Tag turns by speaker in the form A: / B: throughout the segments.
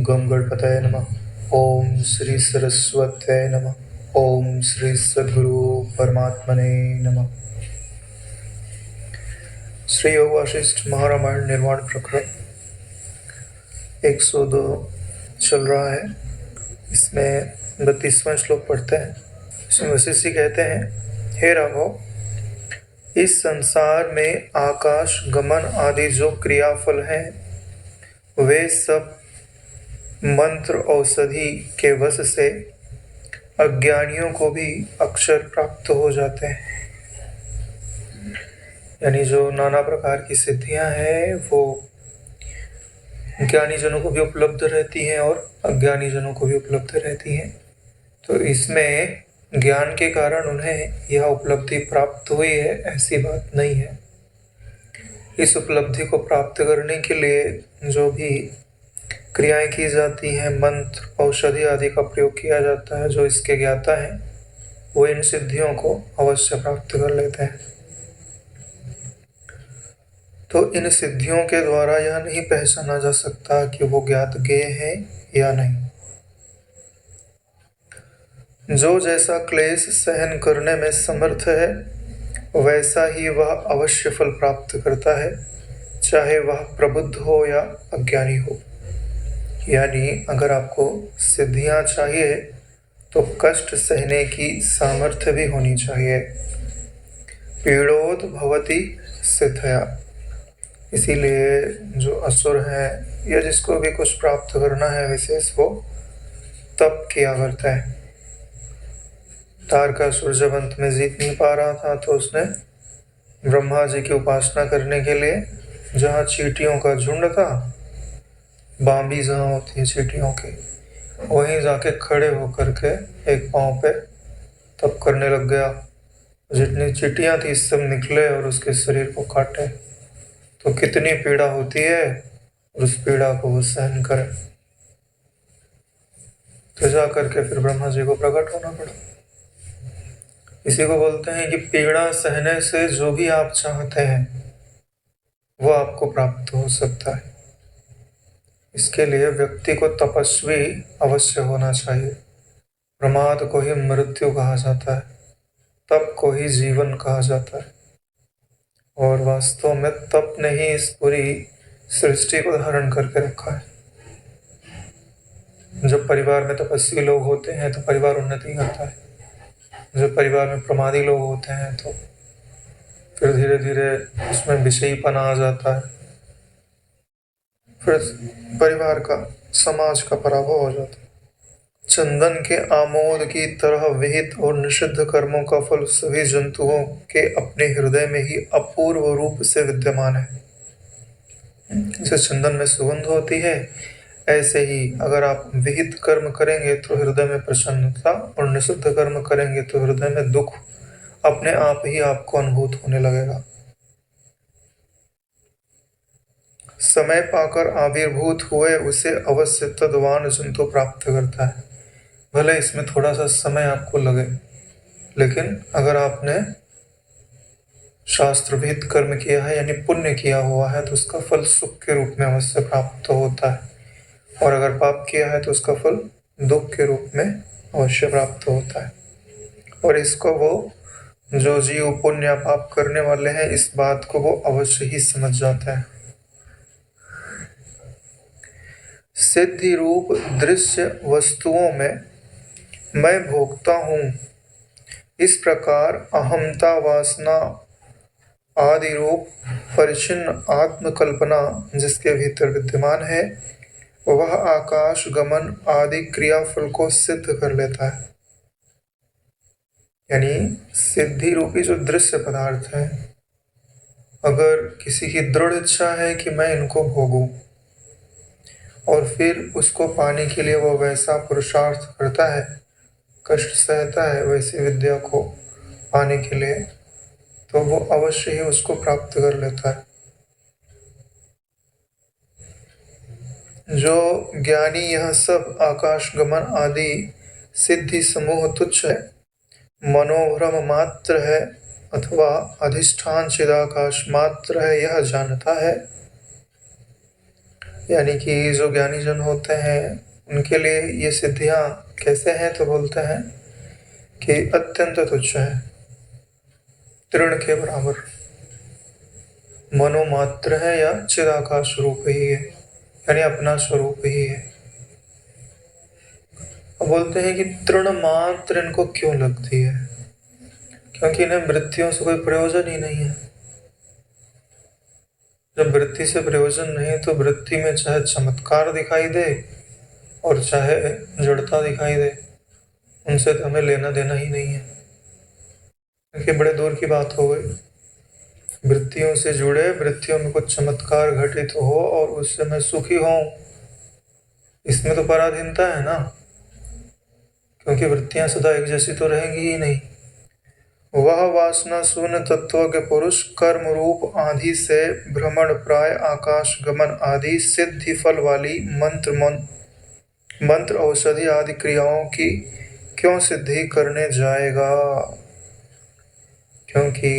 A: गम गणपतये नमः। ओम श्री सरस्वत्यै नमः। ओम श्री सद्गुरु परमात्मने नमः। श्री योग वासिष्ठ महारामायण निर्वाण प्रकरण 102 चल रहा है। इसमें 32वां श्लोक पढ़ते हैं। इसमें वशिष्ठ जी कहते हैं, हे राघव, इस संसार में आकाश गमन आदि जो क्रियाफल हैं वे सब मंत्र औषधि के वश से अज्ञानियों को भी अक्षर प्राप्त हो जाते हैं। यानी जो नाना प्रकार की सिद्धियां हैं वो ज्ञानी जनों को भी उपलब्ध रहती हैं और अज्ञानी जनों को भी उपलब्ध रहती हैं। तो इसमें ज्ञान के कारण उन्हें यह उपलब्धि प्राप्त हुई है ऐसी बात नहीं है। इस उपलब्धि को प्राप्त करने के लिए जो भी क्रियाएं की जाती हैं, मंत्र औषधि आदि का प्रयोग किया जाता है, जो इसके ज्ञाता हैं वो इन सिद्धियों को अवश्य प्राप्त कर लेते हैं। तो इन सिद्धियों के द्वारा यह नहीं पहचाना जा सकता कि वो ज्ञात ज्ञेय है या नहीं। जो जैसा क्लेश सहन करने में समर्थ है वैसा ही वह अवश्य फल प्राप्त करता है, चाहे वह प्रबुद्ध हो या अज्ञानी हो। यानी अगर आपको सिद्धियां चाहिए तो कष्ट सहने की सामर्थ्य भी होनी चाहिए। पीड़ोद भवति सिद्धया। इसीलिए जो असुर हैं या जिसको भी कुछ प्राप्त करना है विशेष, वो तप किया करता है। तारकासुर जब अंत में जीत नहीं पा रहा था तो उसने ब्रह्मा जी की उपासना करने के लिए जहाँ चींटियों का झुंड था, बांबी जहाँ होती है चींटियों की, वहीं जाके खड़े होकर के एक पांव पे तप करने लग गया। जितनी चींटियां थी सब निकले और उसके शरीर को काटे। तो कितनी पीड़ा होती है, उस पीड़ा को वो सहन करे। तो जा करके फिर ब्रह्मा जी को प्रकट होना पड़ा। इसी को बोलते हैं कि पीड़ा सहने से जो भी आप चाहते हैं वो आपको प्राप्त हो सकता है। इसके लिए व्यक्ति को तपस्वी अवश्य होना चाहिए। प्रमाद को ही मृत्यु कहा जाता है, तप को ही जीवन कहा जाता है। और वास्तव में तप ने ही इस पूरी सृष्टि को धारण करके रखा है। जब परिवार में तपस्वी लोग होते हैं तो परिवार उन्नति करता है। जब परिवार में प्रमादी लोग होते हैं तो फिर धीरे धीरे उसमें विषयीपना आ जाता है, फिर परिवार का, समाज का पराभव हो जाता है। चंदन के आमोद की तरह विहित और निषिद्ध कर्मों का फल सभी जंतुओं के अपने हृदय में ही अपूर्व रूप से विद्यमान है। जैसे चंदन में सुगंध होती है, ऐसे ही अगर आप विहित कर्म करेंगे तो हृदय में प्रसन्नता, और निषिद्ध कर्म करेंगे तो हृदय में दुख अपने आप ही आपको अनुभूत होने लगेगा। समय पाकर आविर्भूत हुए उसे अवश्य तद्वान जंतु प्राप्त करता है। भले इसमें थोड़ा सा समय आपको लगे, लेकिन अगर आपने शास्त्रविहित कर्म किया है यानी पुण्य किया हुआ है तो उसका फल सुख के रूप में अवश्य प्राप्त होता है, और अगर पाप किया है तो उसका फल दुख के रूप में अवश्य प्राप्त होता है। और इसको वो जो जीव पुण्य पाप करने वाले हैं इस बात को वो अवश्य ही समझ जाता है। सिद्धि रूप दृश्य वस्तुओं में मैं भोगता हूँ, इस प्रकार अहमता वासना आदि रूप परिचिन्न आत्मकल्पना जिसके भीतर विद्यमान है वह आकाश गमन आदि क्रियाफल को सिद्ध कर लेता है। यानी सिद्धि रूपी जो दृश्य पदार्थ है, अगर किसी की दृढ़ इच्छा है कि मैं इनको भोगूं और फिर उसको पाने के लिए वो वैसा पुरुषार्थ करता है, कष्ट सहता है वैसी विद्या को पाने के लिए, तो वो अवश्य ही उसको प्राप्त कर लेता है। जो ज्ञानी यह सब आकाश गमन आदि सिद्धि समूह तुच्छ है, मनोभ्रम मात्र है अथवा अधिष्ठान चिदाकाश मात्र है, यह जानता है, यानी कि जो ज्ञानी जन होते हैं उनके लिए ये सिद्धियां कैसे हैं, तो बोलते हैं कि अत्यंत तुच्छ है, तृण के बराबर, मनोमात्र है या चिदाकाश रूप ही है, यानी अपना स्वरूप ही है। अब बोलते हैं कि तृण मात्र इनको क्यों लगती है, क्योंकि इन्हें वृत्तियों से कोई प्रयोजन ही नहीं है। जब वृत्ति से प्रयोजन नहीं तो वृत्ति में चाहे चमत्कार दिखाई दे और चाहे जड़ता दिखाई दे, उनसे तो हमें लेना देना ही नहीं है, क्योंकि बड़े दूर की बात हो गई। वृत्तियों से जुड़े, वृत्तियों में कुछ चमत्कार घटित हो और उससे मैं सुखी हूं, इसमें तो पराधीनता है ना, क्योंकि वृत्तियां सदा एक जैसी तो रहेंगी ही नहीं। वह वासना शून्य तत्व के पुरुष कर्म रूप आदि से भ्रमण प्राय आकाश गमन आदि सिद्धि फल वाली मंत्र औषधि आदि क्रियाओं की क्यों सिद्धि करने जाएगा, क्योंकि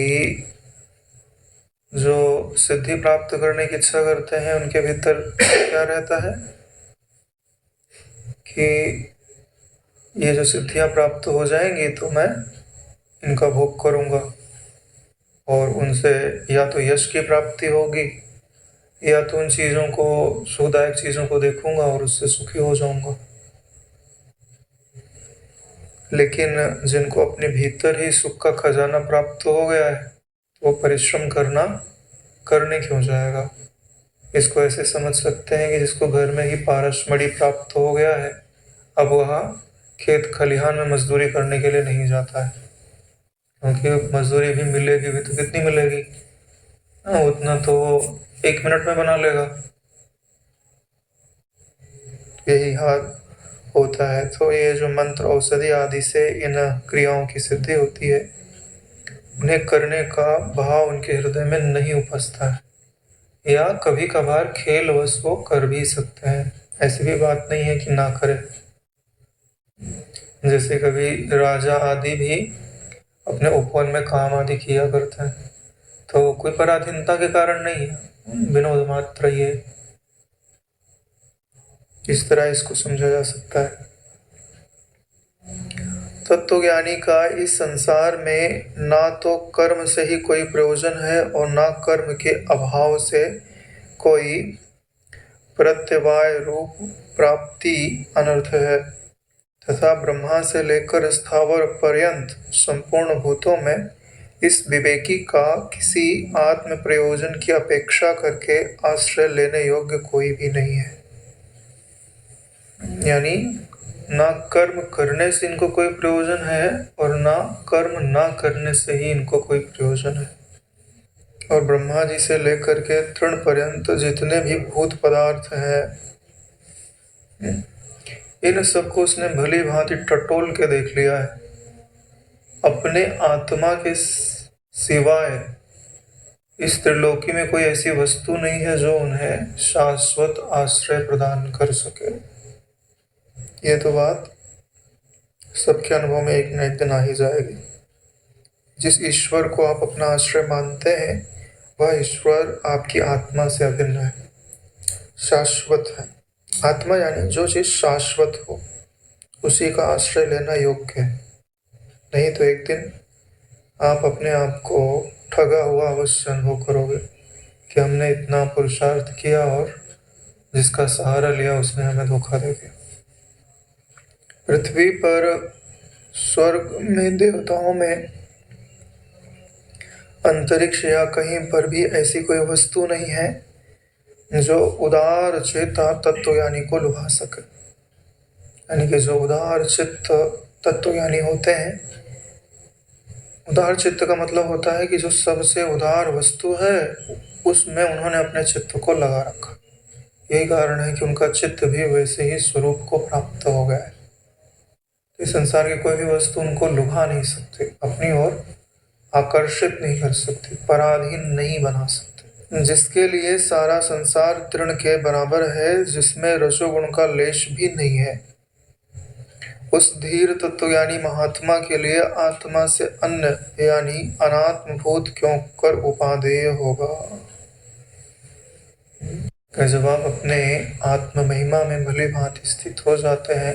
A: जो सिद्धि प्राप्त करने की इच्छा करते हैं उनके भीतर क्या रहता है कि ये जो सिद्धियां प्राप्त हो जाएंगी तो मैं इनका भोग करूंगा और उनसे या तो यश की प्राप्ति होगी या तो उन चीज़ों को, सुखदायक चीज़ों को देखूंगा और उससे सुखी हो जाऊंगा। लेकिन जिनको अपने भीतर ही सुख का खजाना प्राप्त हो गया है तो वो परिश्रम करने क्यों जाएगा। इसको ऐसे समझ सकते हैं कि जिसको घर में ही पारसमणि प्राप्त हो गया है, अब वह खेत खलिहान में मजदूरी करने के लिए नहीं जाता है, क्योंकि मजदूरी भी मिलेगी भी तो कितनी मिलेगी, उतना तो 1 मिनट में बना लेगा। यही हाल होता है। तो ये जो मंत्र औषधि आदि से इन क्रियाओं की सिद्धि होती है, उन्हें करने का भाव उनके हृदय में नहीं उपजता है, या कभी कभार खेल वश वो कर भी सकते हैं, ऐसी भी बात नहीं है कि ना करें। जैसे कभी राजा आदि भी अपने उपवन में काम आदि किया करते हैं, तो कोई पराधीनता के कारण नहीं है, विनोद मात्र ये, इस तरह इसको समझा जा सकता है। तत्वज्ञानी का इस संसार में ना तो कर्म से ही कोई प्रयोजन है और ना कर्म के अभाव से कोई प्रत्यवाय रूप प्राप्ति अनर्थ है, तथा ब्रह्मा से लेकर स्थावर पर्यंत संपूर्ण भूतों में इस विवेकी का किसी आत्म प्रयोजन की अपेक्षा करके आश्रय लेने योग्य कोई भी नहीं है। यानी ना कर्म करने से इनको कोई प्रयोजन है और ना कर्म ना करने से ही इनको कोई प्रयोजन है। और ब्रह्मा जी से लेकर के तृण पर्यंत जितने भी भूत पदार्थ हैं, इन सबको उसने भली भांति टटोल के देख लिया है। अपने आत्मा के सिवाय इस त्रिलोकी में कोई ऐसी वस्तु नहीं है जो उन्हें शाश्वत आश्रय प्रदान कर सके। ये तो बात सबके अनुभव में एक न एक दिन आ ही जाएगी। जिस ईश्वर को आप अपना आश्रय मानते हैं वह ईश्वर आपकी आत्मा से अभिन्न है, शाश्वत है। आत्मा यानी जो चीज शाश्वत हो उसी का आश्रय लेना योग्य है, नहीं तो एक दिन आप अपने आप को ठगा हुआ अवश्य अनुभव करोगे कि हमने इतना पुरुषार्थ किया और जिसका सहारा लिया उसने हमें धोखा दे दिया। पृथ्वी पर, स्वर्ग में, देवताओं में, अंतरिक्ष या कहीं पर भी ऐसी कोई वस्तु नहीं है जो उदार चित्त तत्वज्ञानी को लुभा सके। यानी कि जो उदार चित्त तत्वज्ञानी होते हैं, उदार चित्त का मतलब होता है कि जो सबसे उदार वस्तु है उसमें उन्होंने अपने चित्त को लगा रखा। यही कारण है कि उनका चित्त भी वैसे ही स्वरूप को प्राप्त हो गया है। इस संसार की कोई भी वस्तु उनको लुभा नहीं सकती, अपनी ओर आकर्षित नहीं कर सकती, पराधीन नहीं बना सकती। जिसके लिए सारा संसार तृण के बराबर है, जिसमें रजोगुण का लेश भी नहीं है, उस धीर तत्वज्ञानी महात्मा के लिए आत्मा से अन्य यानी अनात्मभूत क्यों कर उपादेय होगा। कि जब आप अपने आत्म महिमा में भली भांति स्थित हो जाते हैं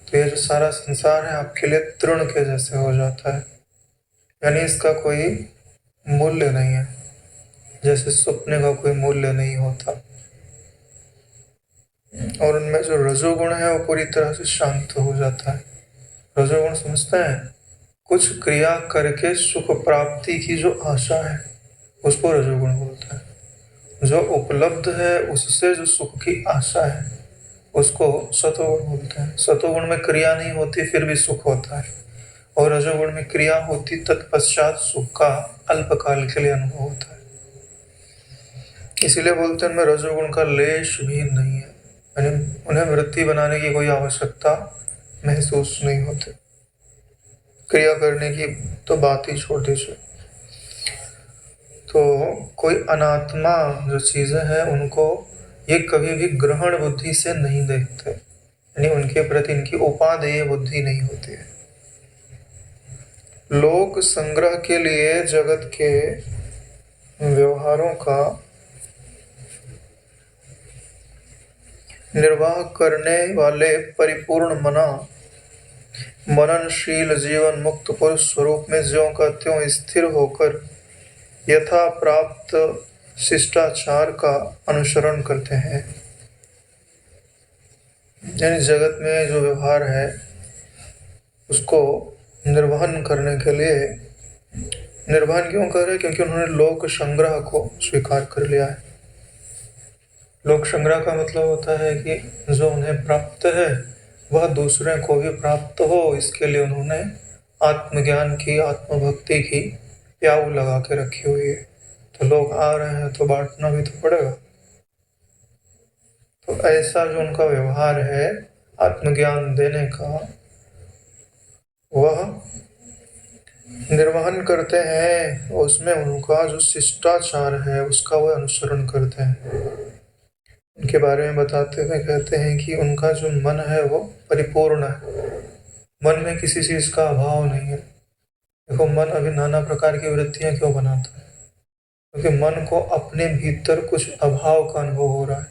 A: तो ये जो सारा संसार है आपके लिए तृण के जैसे हो जाता है, यानी इसका कोई मूल्य नहीं है, जैसे सपने का कोई मूल्य नहीं होता। और उनमें जो रजोगुण है वो पूरी तरह से शांत हो जाता है। रजोगुण समझते हैं, कुछ क्रिया करके सुख प्राप्ति की जो आशा है उसको रजोगुण बोलता है। जो उपलब्ध है उससे जो सुख की आशा है उसको सतोगुण बोलते हैं। सतोगुण में क्रिया नहीं होती फिर भी सुख होता है, और रजोगुण में क्रिया होती तत्पश्चात सुख का अल्पकाल के लिए अनुभव होता है। इसीलिए बोलते हैं उनमें रजोगुण का लेश भी नहीं है, यानी उन्हें वृत्ति बनाने की कोई आवश्यकता महसूस नहीं होती। क्रिया करने की तो बात ही छोटी सी। तो कोई अनात्मा जो चीजें हैं उनको ये कभी भी ग्रहण बुद्धि से नहीं देखते, यानी उनके प्रति इनकी उपादेय बुद्धि नहीं होती है। लोक संग्रह के लिए जगत के व्यवहारों का निर्वाह करने वाले परिपूर्ण मननशील जीवन मुक्त पुरुष स्वरूप में ज्यों का त्यों स्थिर होकर यथा प्राप्त शिष्टाचार का अनुसरण करते हैं। यानी जगत में जो व्यवहार है उसको निर्वहन करने के लिए, निर्वहन क्यों कर रहे? क्योंकि उन्होंने लोक संग्रह को स्वीकार कर लिया है। लोक संग्रह का मतलब होता है कि जो उन्हें प्राप्त है वह दूसरे को भी प्राप्त हो, इसके लिए उन्होंने आत्मज्ञान की, आत्मभक्ति की प्याऊ लगा के रखी हुई है। तो लोग आ रहे हैं तो बांटना भी तो पड़ेगा। तो ऐसा जो उनका व्यवहार है आत्मज्ञान देने का, वह निर्वहन करते हैं। उसमें उनका जो शिष्टाचार है उसका वह अनुसरण करते हैं। उनके बारे में बताते हुए कहते हैं कि उनका जो मन है वो परिपूर्ण है, मन में किसी चीज का अभाव नहीं है। देखो मन अभी नाना प्रकार की वृत्तियां क्यों बनाता है? क्योंकि मन को अपने भीतर कुछ अभाव का अनुभव हो रहा है,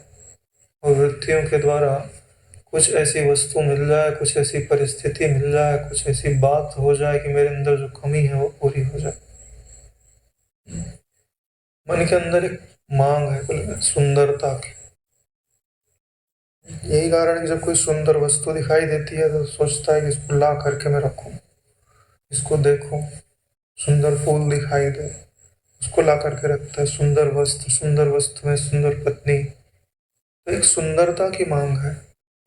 A: और वृत्तियों के द्वारा कुछ ऐसी वस्तु मिल जाए, कुछ ऐसी परिस्थिति मिल जाए, कुछ ऐसी बात हो जाए कि मेरे अंदर जो कमी है वो पूरी हो जाए। मन के अंदर एक मांग है सुंदरता की। यही कारण है कि जब कोई सुंदर वस्तु दिखाई देती है तो सोचता है कि इसको ला करके मैं रखूं, इसको देखूं। सुंदर फूल दिखाई दे, उसको ला करके रखता है। सुंदर वस्त्र में सुंदर पत्नी, तो एक सुंदरता की मांग है।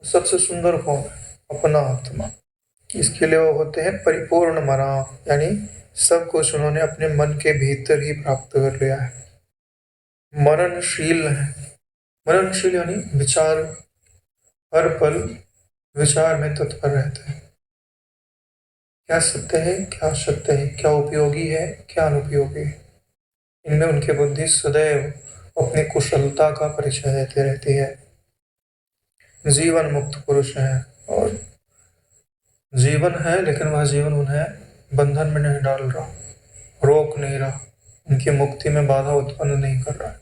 A: सबसे सुंदर कौन है? अपना आत्मा। इसके लिए वो होते हैं परिपूर्ण मना, यानी सब कुछ उन्होंने अपने मन के भीतर ही प्राप्त कर लिया है। मननशील है, मननशील यानी विचार, हर पल विचार में तत्पर रहते हैं। क्या सत्य है, क्या असत्य है, क्या उपयोगी है, क्या अनुपयोगी है, इनमें उनकी बुद्धि सदैव अपनी कुशलता का परिचय देती रहती है। जीवन मुक्त पुरुष है, और जीवन है लेकिन वह जीवन उन्हें बंधन में नहीं डाल रहा, रोक नहीं रहा, उनकी मुक्ति में बाधा उत्पन्न नहीं कर रहा है।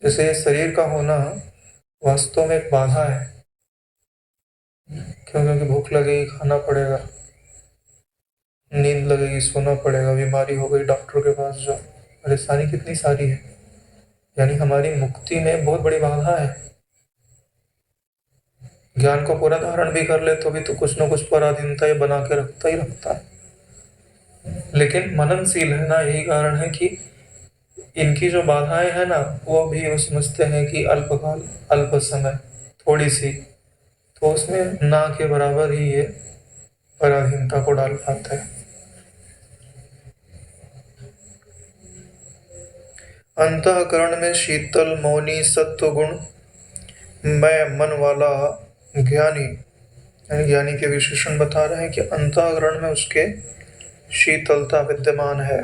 A: जैसे ये शरीर का होना वास्तव में एक बाधा है। क्यों? क्योंकि भूख लगेगी खाना पड़ेगा, नींद लगेगी सोना पड़ेगा, बीमारी हो गई डॉक्टर के पास जाओ, परेशानी कितनी सारी है। यानी हमारी मुक्ति में बहुत बड़ी बाधा है। ज्ञान को पूरा धारण भी कर ले तो भी तो कुछ न कुछ पराधीनता ये बना के रखता ही रखता है। लेकिन मननशील है ना, यही कारण है कि इनकी जो बाधाएं हैं ना वो भी वो समझते हैं कि अल्पकाल, अल्प समय, थोड़ी सी, तो उसमें ना के बराबर ही ये पराधीनता को डाल पाते हैं। अंतःकरण में शीतल मौनी सत्व गुण मैं मन वाला ज्ञानी, यानी ज्ञानी के विशेषण बता रहे हैं कि अंतःकरण में उसके शीतलता विद्यमान है,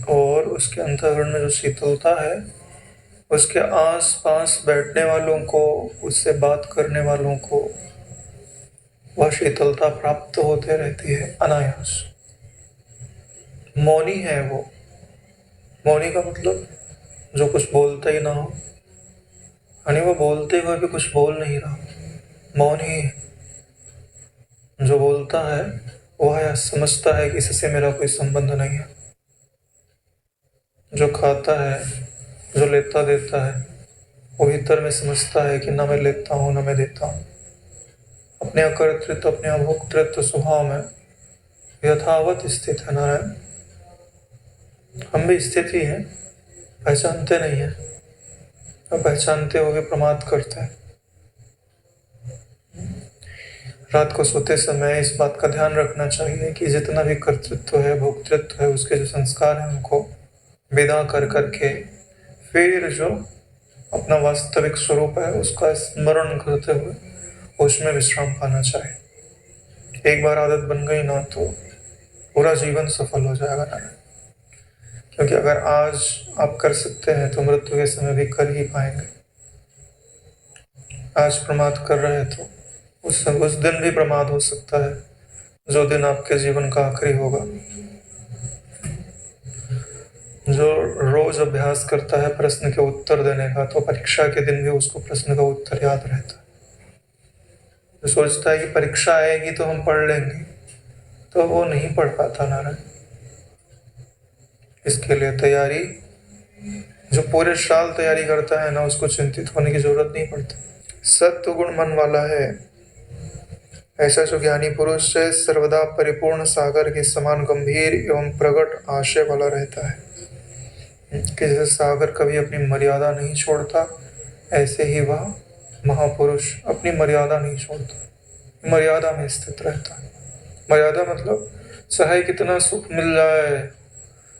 A: और उसके अंतःकरण में जो शीतलता है उसके आस पास बैठने वालों को, उससे बात करने वालों को वह शीतलता प्राप्त होते रहती है अनायास। मौनी है वो। मौनी का मतलब जो कुछ बोलता ही ना हो, यानी वो बोलते हुए भी कुछ बोल नहीं रहा, मौन ही है। जो बोलता है वह यह समझता है कि इससे मेरा कोई संबंध नहीं है। जो खाता है, जो लेता देता है, वो भीतर में समझता है कि न मैं लेता हूँ न मैं देता हूँ। अपने अकर्तृत्व, अपने अभोक्तृत्व स्वभाव में यथावत स्थित है नारायण। हम भी स्थित ही हैं, पहचानते नहीं हैं, और पहचानते हुए प्रमाद करते हैं। रात को सोते समय इस बात का ध्यान रखना चाहिए कि जितना भी कर्तृत्व है, भोक्तृत्व है, उसके जो संस्कार हैं उनको विदा कर करके फिर जो अपना वास्तविक स्वरूप है उसका स्मरण करते हुए उसमें विश्राम पाना चाहिए। एक बार आदत बन गई ना तो पूरा जीवन सफल हो जाएगा ना। क्योंकि अगर आज आप कर सकते हैं तो मृत्यु के समय भी कर ही पाएंगे। आज प्रमाद कर रहे हैं तो उस दिन भी प्रमाद हो सकता है, जो दिन आपके जीवन का आखिरी होगा। जो रोज अभ्यास करता है प्रश्न के उत्तर देने का, तो परीक्षा के दिन भी उसको प्रश्न का उत्तर याद रहता है। जो सोचता है कि परीक्षा आएगी तो हम पढ़ लेंगे, तो वो नहीं पढ़ पाता नारायण। इसके लिए तैयारी, जो पूरे साल तैयारी करता है ना, उसको चिंतित होने की जरूरत नहीं पड़ती। सत्व गुण मन वाला है, ऐसा जो ज्ञानी पुरुष है सर्वदा परिपूर्ण सागर के समान गंभीर एवं प्रकट आशय वाला रहता है। कि जैसे सागर कभी अपनी मर्यादा नहीं छोड़ता, ऐसे ही वह महापुरुष अपनी मर्यादा नहीं छोड़ता, मर्यादा में स्थित रहता है। मर्यादा मतलब चाहे कितना सुख मिल जाए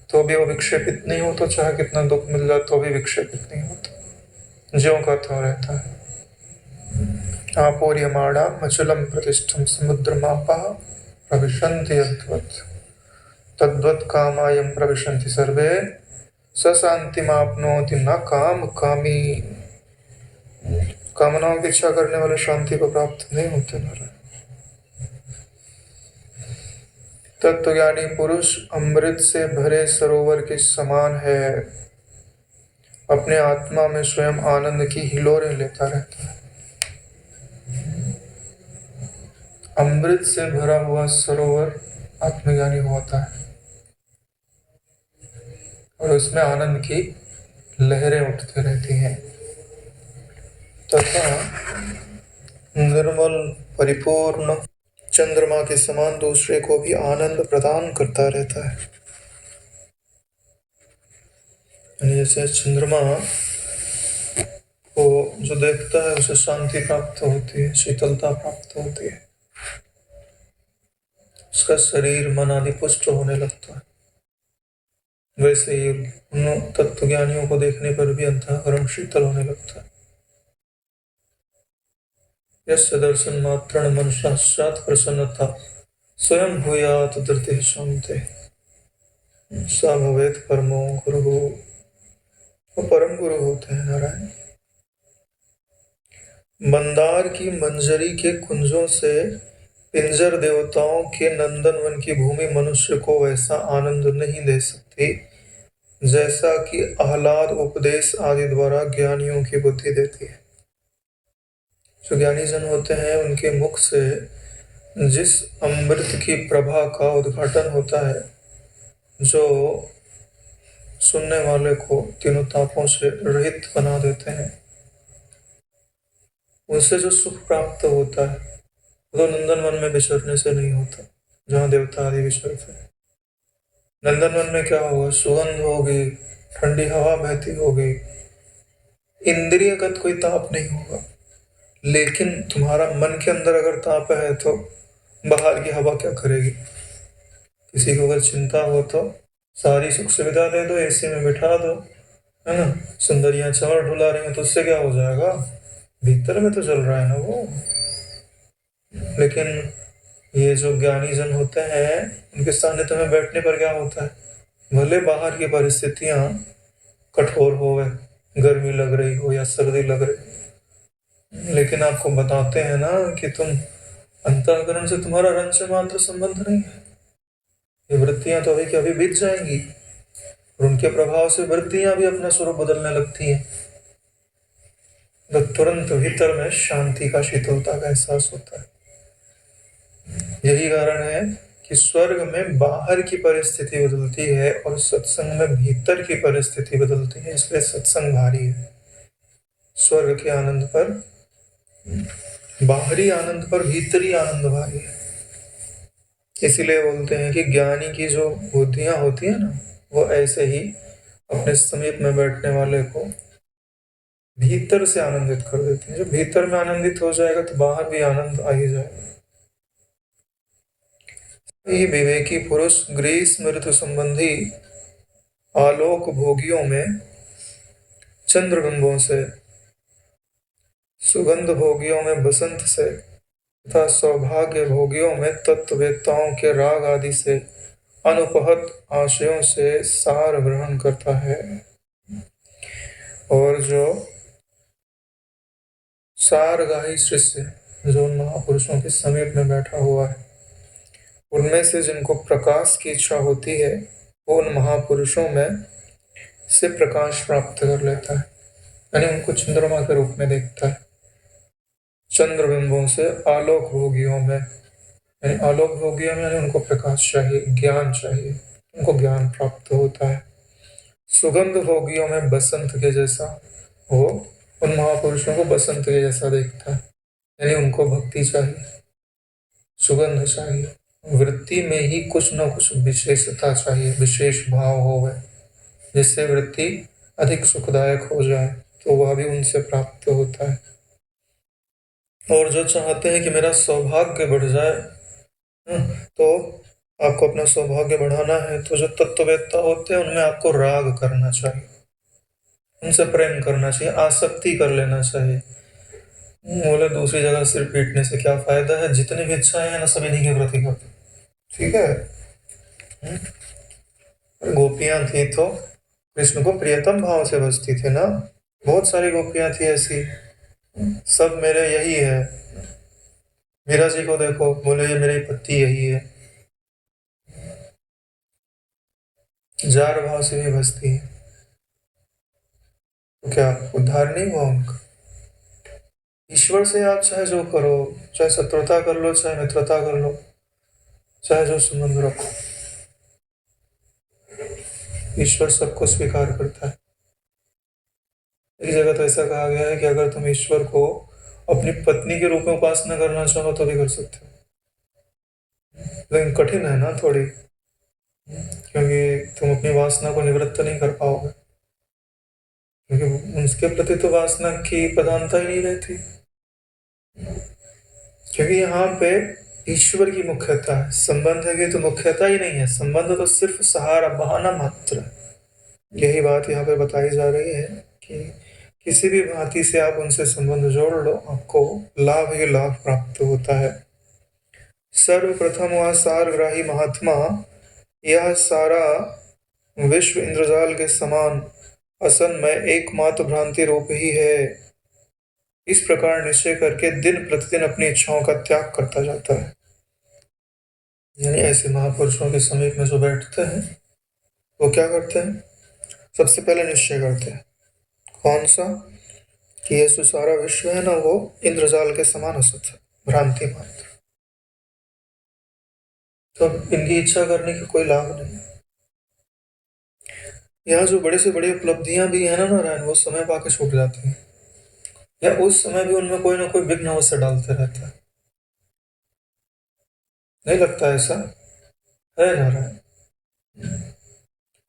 A: तो भी वो विक्षेपित नहीं होता, चाहे कितना दुख मिल जाए तो भी विक्षेपित नहीं होता, ज्यों का त्यों रहता है। आपोर्यमाणा मचलम प्रतिष्ठम समुद्रमापा प्रविशन्ति यद्वत् तद्वत् कामायं प्रविशन्ति सर्वे स शान्तिमाप्नोति न काम कामी। कामनाओं की इच्छा करने वाले शांति को प्राप्त नहीं होते नारायण। तत्वज्ञानी पुरुष अमृत से भरे सरोवर के समान है, अपने आत्मा में स्वयं आनंद की हिलोरें लेता रहता है। अमृत से भरा हुआ सरोवर आत्मज्ञानी होता है और उसमें आनंद की लहरें उठती रहती हैं तथा निर्मल परिपूर्ण चंद्रमा के समान दूसरे को भी आनंद प्रदान करता रहता है। जैसे चंद्रमा को जो देखता है उसे शांति प्राप्त होती है, शीतलता प्राप्त होती है, उसका शरीर मन आदि पुष्ट होने लगता है। वैसे ही उन तत्वज्ञानियों को देखने पर भी अंतःकरण शीतल होने लगता है। यस्य दर्शन मात्रण मन साक्षात् प्रसन्नता स्वयं भूयात् धृतिः शान्ते सा भवेत् परमो गुरु। वो परम गुरु होते हैं नारायण। मंदार की मंजरी के कुंजों से पिंजर देवताओं के नंदनवन की भूमि मनुष्य को वैसा आनंद नहीं दे सकती जैसा कि आह्लाद उपदेश आदि द्वारा ज्ञानियों की बुद्धि देती है। जो ज्ञानी जन होते हैं उनके मुख से जिस अमृत की प्रभा का उद्घाटन होता है, जो सुनने वाले को तीनों तापों से रहित बना देते हैं, उनसे जो सुख प्राप्त होता है वो नंदनवन में विचरने से नहीं होता, जहाँ देवता आदि विचरते हैं। नंदनवन में क्या होगा? सुगंध होगी, ठंडी हवा बहती होगी, इंद्रियगत कोई ताप नहीं होगा। लेकिन तुम्हारा मन के अंदर अगर ताप है तो बाहर की हवा क्या करेगी? किसी को अगर चिंता हो तो सारी सुख सुविधा दे दो, एसी में बिठा दो, है ना, सुंदरियां चमर ढुला रही हैं तो उससे क्या हो जाएगा? भीतर में तो चल रहा है ना वो। लेकिन ये जो ज्ञानी जन होते हैं उनके सानिध्य में बैठने पर क्या होता है? भले बाहर की परिस्थितियां कठोर हो, गर्मी लग रही हो या सर्दी लग रही, लेकिन आपको बताते हैं ना कि तुम अंतःकरण से तुम्हारा रंच मात्र संबंध नहीं है। ये वृत्तियां तो अभी की अभी बीत जाएंगी, और उनके प्रभाव से वृत्तियां भी अपना स्वरूप बदलने लगती हैं। तो तुरंत भीतर में शांति का, शीतलता का एहसास होता है। यही कारण है कि स्वर्ग में बाहर की परिस्थिति बदलती है और सत्संग में भीतर की परिस्थिति बदलती है, इसलिए सत्संग भारी है। स्वर्ग के आनंद पर, बाहरी आनंद पर भीतरी आनंद भारी है। इसीलिए बोलते हैं कि ज्ञानी की जो बुद्धियां होती है ना, वो ऐसे ही अपने समीप में बैठने वाले को भीतर से आनंदित कर देती है। जब भीतर में आनंदित हो जाएगा तो बाहर भी आनंद आ ही जाएगा। यही विवेकी पुरुष ग्रीष्म ऋतु संबंधी आलोक भोगियों में चंद्रबिंबों से, सुगंध भोगियों में बसंत से तथा सौभाग्य भोगियों में तत्ववेत्ताओं के राग आदि से अनुपहत आशयों से सार ग्रहण करता है। और जो सारगाही शिष्य, जो उन महापुरुषों के समीप में बैठा हुआ है, उनमें से जिनको प्रकाश की इच्छा होती है, वो उन महापुरुषों में से प्रकाश प्राप्त कर लेता है, यानी उनको चंद्रमा के रूप में देखता है। चंद्रबिंबों से आलोक भोगियों में, यानी आलोक भोगियों में, यानी उनको प्रकाश चाहिए, ज्ञान चाहिए, उनको ज्ञान प्राप्त होता है। सुगंध भोगियों में बसंत के जैसा, वो उन महापुरुषों को बसंत के जैसा देखता है, यानी उनको भक्ति चाहिए, सुगंध चाहिए। वृत्ति में ही कुछ न कुछ विशेषता चाहिए, विशेष भाव हो गए, जिससे वृत्ति अधिक सुखदायक हो जाए, तो वह भी उनसे प्राप्त होता है। और जो चाहते हैं कि मेरा सौभाग्य बढ़ जाए, तो आपको अपना सौभाग्य बढ़ाना है, तो जो तत्ववेत्ता होते हैं उनमें आपको राग करना चाहिए, उनसे प्रेम करना चाहिए, आसक्ति कर लेना चाहिए। बोले दूसरी जगह सिर पीटने से क्या फायदा है, जितनी भी इच्छाएं हैं ना सब इन्हीं के प्रति करते, ठीक है। गोपियां थी तो कृष्ण को प्रियतम भाव से बसती थी ना, बहुत सारी गोपियां थी ऐसी, सब मेरे यही है। मीरा जी को देखो, बोले ये मेरी पत्नी यही है, जार भाव से भी बसती है, तो क्या उद्धार नहीं हुआ उनका? ईश्वर से आप चाहे जो करो, चाहे शत्रुता कर लो, चाहे मित्रता कर लो, चाहे जो संबंध रखो, ईश्वर सबको स्वीकार करता है। एक जगह तो ऐसा कहा गया है कि अगर तुम ईश्वर को अपनी पत्नी के रूप में उपासना करना चाहो तो भी कर सकते हो, लेकिन कठिन है ना थोड़ी, क्योंकि तुम अपनी वासना को निवृत्त नहीं कर पाओगे, क्योंकि उसके प्रति तो वासना की प्रधानता ही नहीं रहती, क्योंकि यहाँ पे ईश्वर की मुख्यता है, संबंध की तो मुख्यता ही नहीं है, संबंध तो सिर्फ सहारा, बहाना मात्र है। यही बात यहाँ पे बताई जा रही है कि किसी भी भांति से आप उनसे संबंध जोड़ लो, आपको लाभ ही लाभ प्राप्त होता है। सर्वप्रथम वह सारग्राही महात्मा यह सारा विश्व इंद्रजाल के समान असन में एकमात्र भ्रांति रूप ही है, इस प्रकार निश्चय करके दिन प्रतिदिन अपनी इच्छाओं का त्याग करता जाता है। यानी ऐसे महापुरुषों के समीप में जो बैठते हैं वो क्या करते हैं? सबसे पहले निश्चय करते हैं, कौन सा? कि ये जो सारा विश्व है ना, वो इंद्रजाल के समान असत है, भ्रांति मात्र, तो इनकी इच्छा करने की कोई लाभ नहीं। यहाँ जो बड़े से बड़ी उपलब्धियां भी है ना नारायण, वो समय पाके छूट जाती हैं, या उस समय भी उनमें कोई ना कोई विघ्न अवश्य डालते रहता है। नहीं लगता ऐसा है नारायण?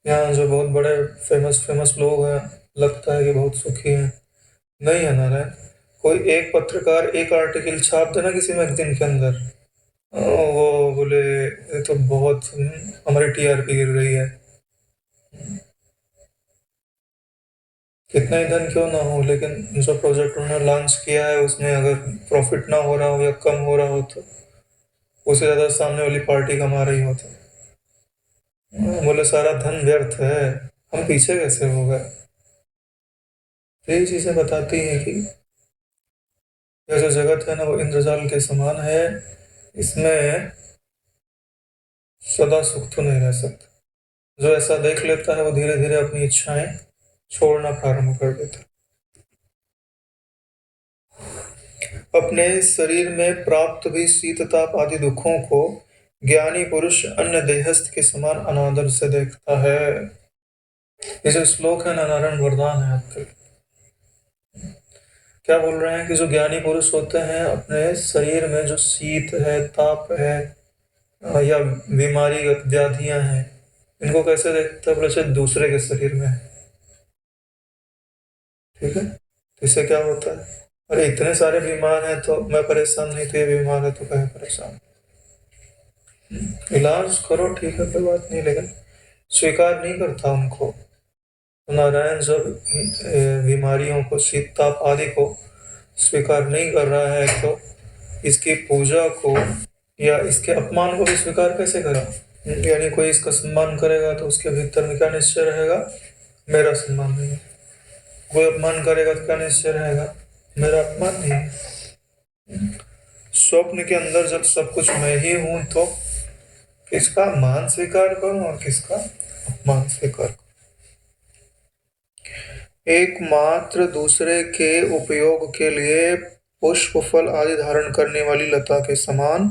A: यहाँ जो बहुत बड़े फेमस फेमस लोग हैं, लगता है कि बहुत सुखी हैं, नहीं है नारायण। कोई एक पत्रकार एक आर्टिकल छाप देना किसी मैगजीन के अंदर, वो बोले ये तो बहुत हमारी टीआरपी गिर रही है। कितना ही धन क्यों ना हो, लेकिन जो प्रोजेक्ट उन्होंने लॉन्च किया है उसमें अगर प्रॉफिट ना हो रहा हो या कम हो रहा हो, तो उससे ज्यादा सामने वाली पार्टी कमा रही हो, तो बोले सारा धन व्यर्थ है, हम पीछे कैसे हो गए। तो यही चीजें बताती हैं कि यह जो जगत है ना, वो इंद्रजाल के समान है, इसमें सदा सुख तो नहीं रह सकता। जो ऐसा देख लेता है वो धीरे धीरे अपनी इच्छाएं छोड़ना प्रारंभ कर देता है। अपने शरीर में प्राप्त भी शीतताप आदि दुखों को ज्ञानी पुरुष अन्य देहस्थ के समान अनादर से देखता है। ये जो श्लोक है नारायण वरदान है आपके। क्या बोल रहे हैं कि जो ज्ञानी पुरुष होते हैं अपने शरीर में जो शीत है, ताप है या बीमारी व्याधियां हैं, इनको कैसे देखते हैं? बोले दूसरे के शरीर में है। ठीक है, तो इससे क्या होता है? अरे इतने सारे बीमार हैं तो मैं परेशान नहीं, तो ये बीमार है तो कहे परेशान। इलाज करो, ठीक है, कोई बात नहीं, लेकिन स्वीकार नहीं करता उनको। तो नारायण जब बीमारियों को, शीत ताप आदि को स्वीकार नहीं कर रहा है तो इसकी पूजा को या इसके अपमान को भी स्वीकार कैसे करा? यानी कोई इसका सम्मान करेगा तो उसके भीतर में क्या निश्चय रहेगा? मेरा सम्मान नहीं है। कोई अपमान करेगा तो क्या निश्चय रहेगा? मेरा अपमान नहीं है। स्वप्न के अंदर जब सब कुछ मैं ही हूं तो किसका मान स्वीकार करूं और किसका अपमान स्वीकार करूं? एकमात्र दूसरे के उपयोग के लिए पुष्प फल आदि धारण करने वाली लता के समान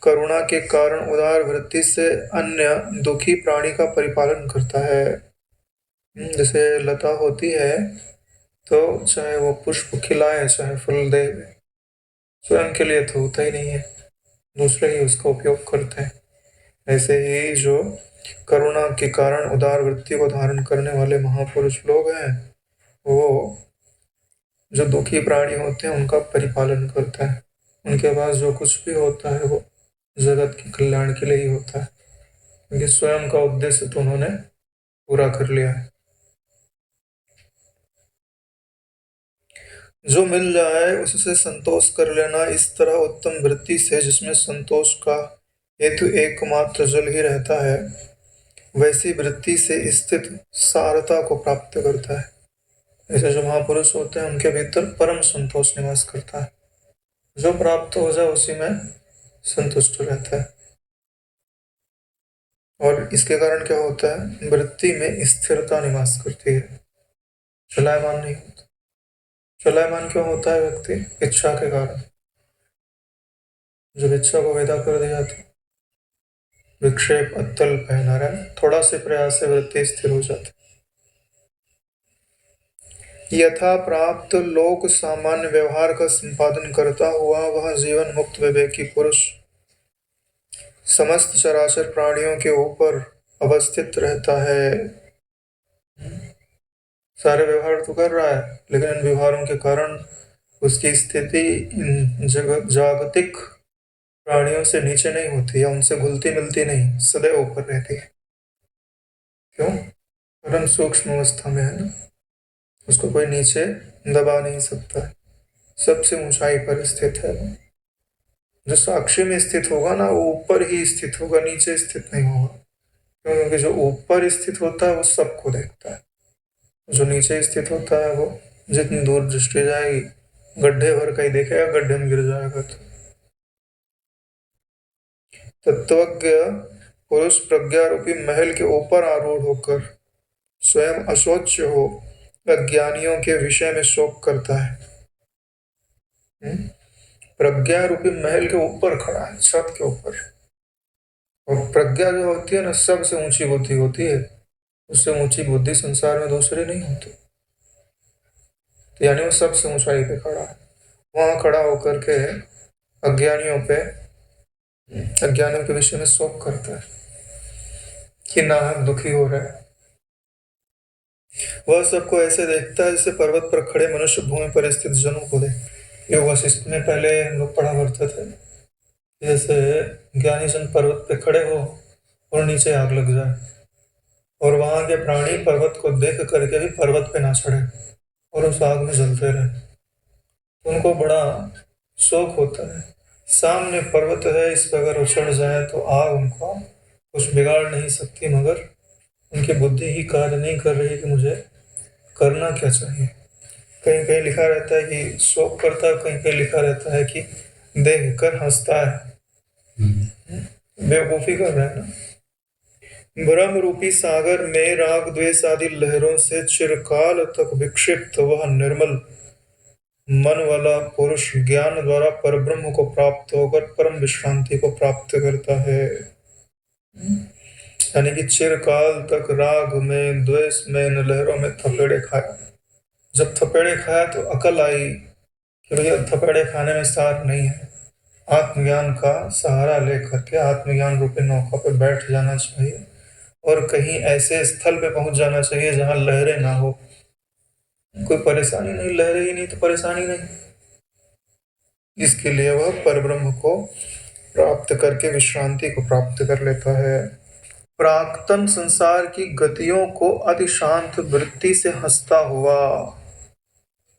A: करुणा के कारण उदार वृत्ति से अन्य दुखी प्राणी का परिपालन करता है। जैसे लता होती है तो चाहे वो पुष्प खिलाए चाहे फल दे, स्वयं के लिए तो होता ही नहीं है, दूसरे ही उसका उपयोग करते हैं। ऐसे ही जो करुणा के कारण उदार वृत्ति को धारण करने वाले महापुरुष लोग हैं, वो जो दुखी प्राणी होते हैं उनका परिपालन करता है। उनके पास जो कुछ भी होता है वो जगत के कल्याण के लिए ही होता है, क्योंकि स्वयं का उद्देश्य तो उन्होंने पूरा कर लिया है। जो मिल जाए उससे संतोष कर लेना इस तरह उत्तम वृत्ति से जिसमें संतोष का हेतु एकमात्र जल ही रहता है, वैसी वृत्ति से स्थित सारता को प्राप्त करता है। ऐसे जो महापुरुष होते हैं उनके भीतर परम संतोष निवास करता है। जो प्राप्त हो जाए उसी में संतुष्ट रहता है। और इसके कारण क्या होता है? वृत्ति में स्थिरता निवास करती है, चलायमान नहीं होता। चलायमान क्यों होता है व्यक्ति? इच्छा के कारण। जब इच्छा को विदा कर दिया तो विक्षेप अत्तल पहना रहे, थोड़ा से प्रयास से वृत्ति स्थिर हो जाती। यथा प्राप्त लोक सामान्य व्यवहार का संपादन करता हुआ वह जीवन मुक्त विवेकी पुरुष समस्त चराचर प्राणियों के ऊपर अवस्थित रहता है। सारे व्यवहार तो कर रहा है, लेकिन इन व्यवहारों के कारण उसकी स्थिति जागतिक प्राणियों से नीचे नहीं होती या उनसे घुलती मिलती नहीं, सदैव ऊपर रहती है। क्यों? कारण सूक्ष्म अवस्था में है ना, उसको कोई नीचे दबा नहीं सकता है, सबसे ऊंचाई पर स्थित है। जो साक्षी में स्थित होगा ना वो ऊपर ही स्थित होगा, नीचे स्थित नहीं होगा। क्योंकि जो ऊपर स्थित होता है वो सबको देखता है, जो नीचे स्थित होता है वो जितनी दूर दृष्टि जाएगी गड्ढे भर का ही देखेगा, गड्ढे में गिर जाएगा। तो तत्वज्ञ पुरुष प्रज्ञा रूपी महल के ऊपर आरूढ़ होकर स्वयं अशोच्य हो अज्ञानियों के विषय में शोक करता है। प्रज्ञा रूपी महल के ऊपर खड़ा है, छत के ऊपर। और प्रज्ञा जो होती है ना, सबसे ऊंची बुद्धि होती है, उससे ऊंची बुद्धि संसार में दूसरी नहीं होती। तो यानी वो सबसे ऊंचाई पे खड़ा है, वहां खड़ा होकर के अज्ञानियों के विषय में शोक करता है कि नाहक दुखी हो रहा है। वह सबको ऐसे देखता है जैसे पर्वत पर खड़े मनुष्य भूमि पर स्थित जनों को देख। ये वशिष्ठ में पहले हम लोग पढ़ा करते थे, जैसे ज्ञानी जन पर्वत पे खड़े हो और नीचे आग लग जाए और वहां के प्राणी पर्वत को देख करके भी पर्वत पे ना चढ़े और उस आग में जलते रहे, तो उनको बड़ा शोक होता है। सामने पर्वत है, इस पर अगर वो चढ़ जाए तो आग उनको कुछ बिगाड़ नहीं सकती, मगर उनकी बुद्धि ही कार्य नहीं कर रही कि मुझे करना क्या चाहिए। कहीं कहीं लिखा रहता है कि शोक करता है, कहीं कहीं लिखा रहता है कि देख कर हंसता है। बेवकूफ़ी कर रहा है ना। भ्रम रूपी सागर में राग द्वेष आदि लहरों से चिरकाल तक विक्षिप्त वह निर्मल मन वाला पुरुष ज्ञान द्वारा परब्रह्म को प्राप्त होकर परम विश्रांति को प्राप्त करता है। यानी कि चिरकाल तक राग में द्वेष में इन लहरों में थपेड़े खाया। जब थपेड़े खाया तो अकल आई कि भैया थपेड़े खाने में सार नहीं है, आत्मज्ञान का सहारा लेकर के आत्मज्ञान रूपी नौका पर बैठ जाना चाहिए और कहीं ऐसे स्थल पे पहुंच जाना चाहिए जहां लहरें ना हो, कोई परेशानी नहीं, लहरें ही नहीं तो परेशानी नहीं। इसके लिए वह परब्रह्म को प्राप्त करके विश्रांति को प्राप्त कर लेता है। प्राक्तन संसार की गतियों को अति शांत वृत्ति से हंसता हुआ।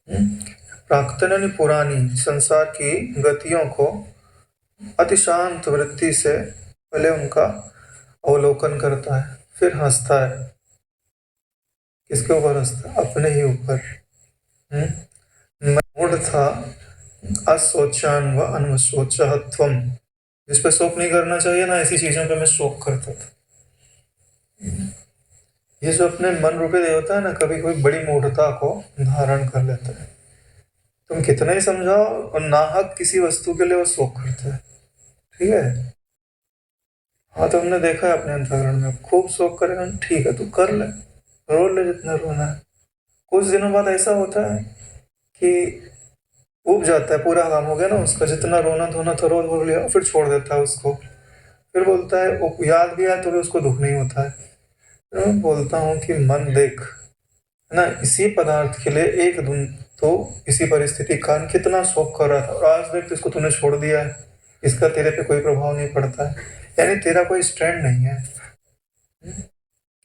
A: प्राक्तन यानी पुरानी संसार की गतियों को अति शांत वृत्ति से पहले उनका अवलोकन करता है, फिर हंसता है। किसके ऊपर हंसता है? अपने ही ऊपर। मैं मूढ़ था असोचान व अनवशोचहत्वम, जिस पे शोक नहीं करना चाहिए ना ऐसी चीजों पे मैं शोक करता था। ये जो अपने मन रूपी देवता है ना, कभी कोई बड़ी मूढ़ता को धारण कर लेता है। तुम कितना ही समझाओ और नाहक किसी वस्तु के लिए वो शोक करता है। ठीक है, हाँ तो हमने देखा है अपने अंतःकरण में, खूब शोक करेगा, ठीक है तू कर ले, रो ले जितना रोना है। कुछ दिनों बाद ऐसा होता है कि उब जाता है, पूरा काम हो गया ना उसका, जितना रोना धोना था रो लिया, फिर छोड़ देता है उसको। फिर बोलता है, वो याद भी आया तो भी उसको दुख नहीं होता है। तो मैं बोलता हूँ कि मन देख ना, इसी पदार्थ के लिए एक दिन तो इसी परिस्थिति का कितना शोक कर रहा था और आज देख तो इसको तूने छोड़ दिया है, इसका तेरे पे कोई प्रभाव नहीं पड़ता है, यानी तेरा कोई स्टैंड नहीं है।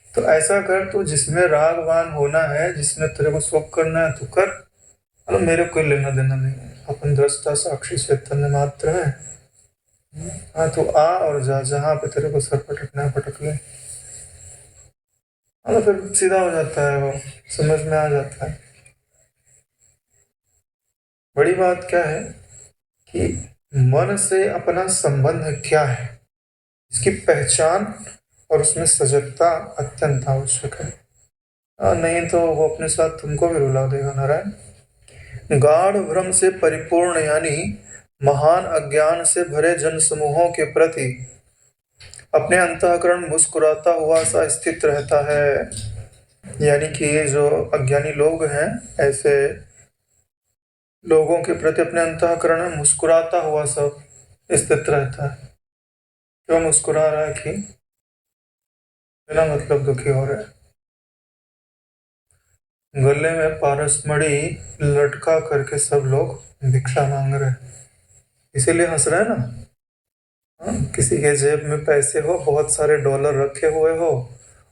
A: तो ऐसा कर, तो जिसमें रागवान होना है, जिसमें तेरे को शोक करना है तो कर, मतलब मेरे कोई लेना देना नहीं है, अपन दृष्टा साक्षी चैतन्य मात्र है। हाँ तो आ और जा, जहाँ पे तेरे को सर पटकना है पटक ले। हाँ फिर सीधा हो जाता है, वो समझ में आ जाता है। बड़ी बात क्या है कि मन से अपना संबंध क्या है, इसकी पहचान और उसमें सजगता अत्यंत आवश्यक है। नहीं तो वो अपने साथ तुमको भी रुला देगा। नारायण गाढ़ भ्रम से परिपूर्ण यानी महान अज्ञान से भरे जन समूहों के प्रति अपने अंतःकरण मुस्कुराता हुआ सा स्थित रहता है। यानी कि ये जो अज्ञानी लोग हैं, ऐसे लोगों के प्रति अपने अंतःकरण में मुस्कुराता हुआ सब स्थित रहता है। क्यों मुस्कुरा रहा है? कि बिना मतलब दुखी हो रहा है, गले में पारसमणि लटका करके सब लोग भिक्षा मांग रहे हैं, इसीलिए हंस रहे हैं ना। किसी के जेब में पैसे हो, बहुत सारे डॉलर रखे हुए हो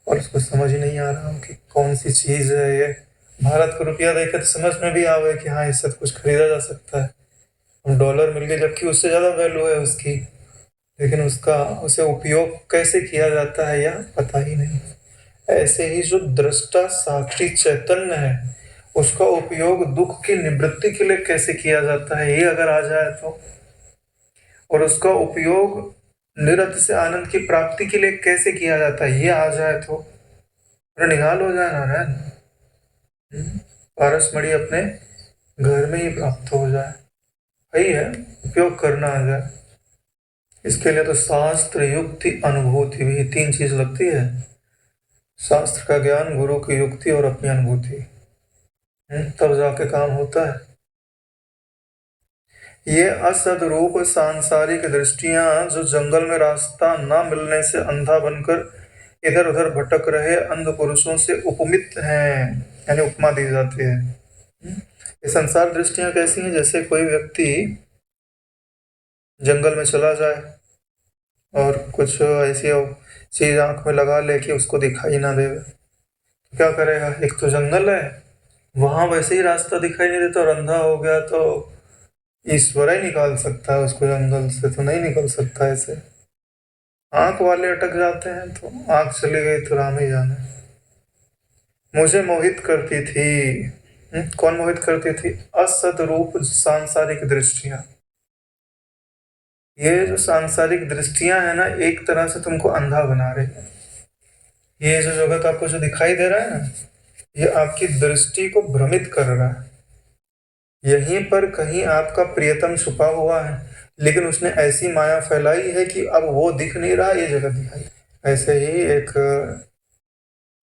A: और उसको समझ ही नहीं आ रहा हो कि कौन सी चीज है ये। भारत का रुपया देखे तो समझ में भी आवे कि हाँ इससे तो कुछ खरीदा जा सकता है, डॉलर मिल गए, जबकि उससे ज्यादा वैल्यू है उसकी, लेकिन उसे उपयोग कैसे किया जाता है यह पता ही नहीं। ऐसे ही जो दृष्टा साक्षी चैतन्य है, उसका उपयोग दुख की निवृत्ति के लिए कैसे किया जाता है ये अगर आ जाए तो, और उसका उपयोग निरंतर से आनंद की प्राप्ति के लिए कैसे किया जाता है ये आ जाए तो निहाल हो जाए। नारायण पारसमणि अपने घर में ही प्राप्त हो जाए, वही है उपयोग करना आ जाए। इसके लिए तो शास्त्र युक्ति अनुभूति भी तीन चीज लगती है। शास्त्र का ज्ञान, गुरु की युक्ति और अपनी अनुभूति, तब जाके काम होता है। ये असदरूप सांसारिक दृष्टियां जो जंगल में रास्ता न मिलने से अंधा बनकर इधर उधर भटक रहे अंध पुरुषों से उपमित हैं, यानी उपमा दी जाती है। ये संसार दृष्टियां कैसी हैं? जैसे कोई व्यक्ति जंगल में चला जाए और कुछ ऐसी चीज आंख में लगा ले कि उसको दिखाई ना दे, तो क्या करेगा? एक तो जंगल है, वहां वैसे ही रास्ता दिखाई नहीं देता और अंधा हो गया तो ईश्वर ही निकाल सकता है उसको, जंगल से तो नहीं निकल सकता। ऐसे आंख वाले अटक जाते हैं, तो आंख चली गई तो राम ही जाने। मुझे मोहित करती थी, कौन मोहित करती थी? असद रूप सांसारिक दृष्टियां। ये जो सांसारिक दृष्टियां है ना, एक तरह से तुमको अंधा बना रही है। ये जो जगत आपको जो दिखाई दे रहा है ना, ये आपकी दृष्टि को भ्रमित कर रहा है। यहीं पर कहीं आपका प्रियतम छुपा हुआ है, लेकिन उसने ऐसी माया फैलाई है कि अब वो दिख नहीं रहा, ये जगत दिखाई। ऐसे ही एक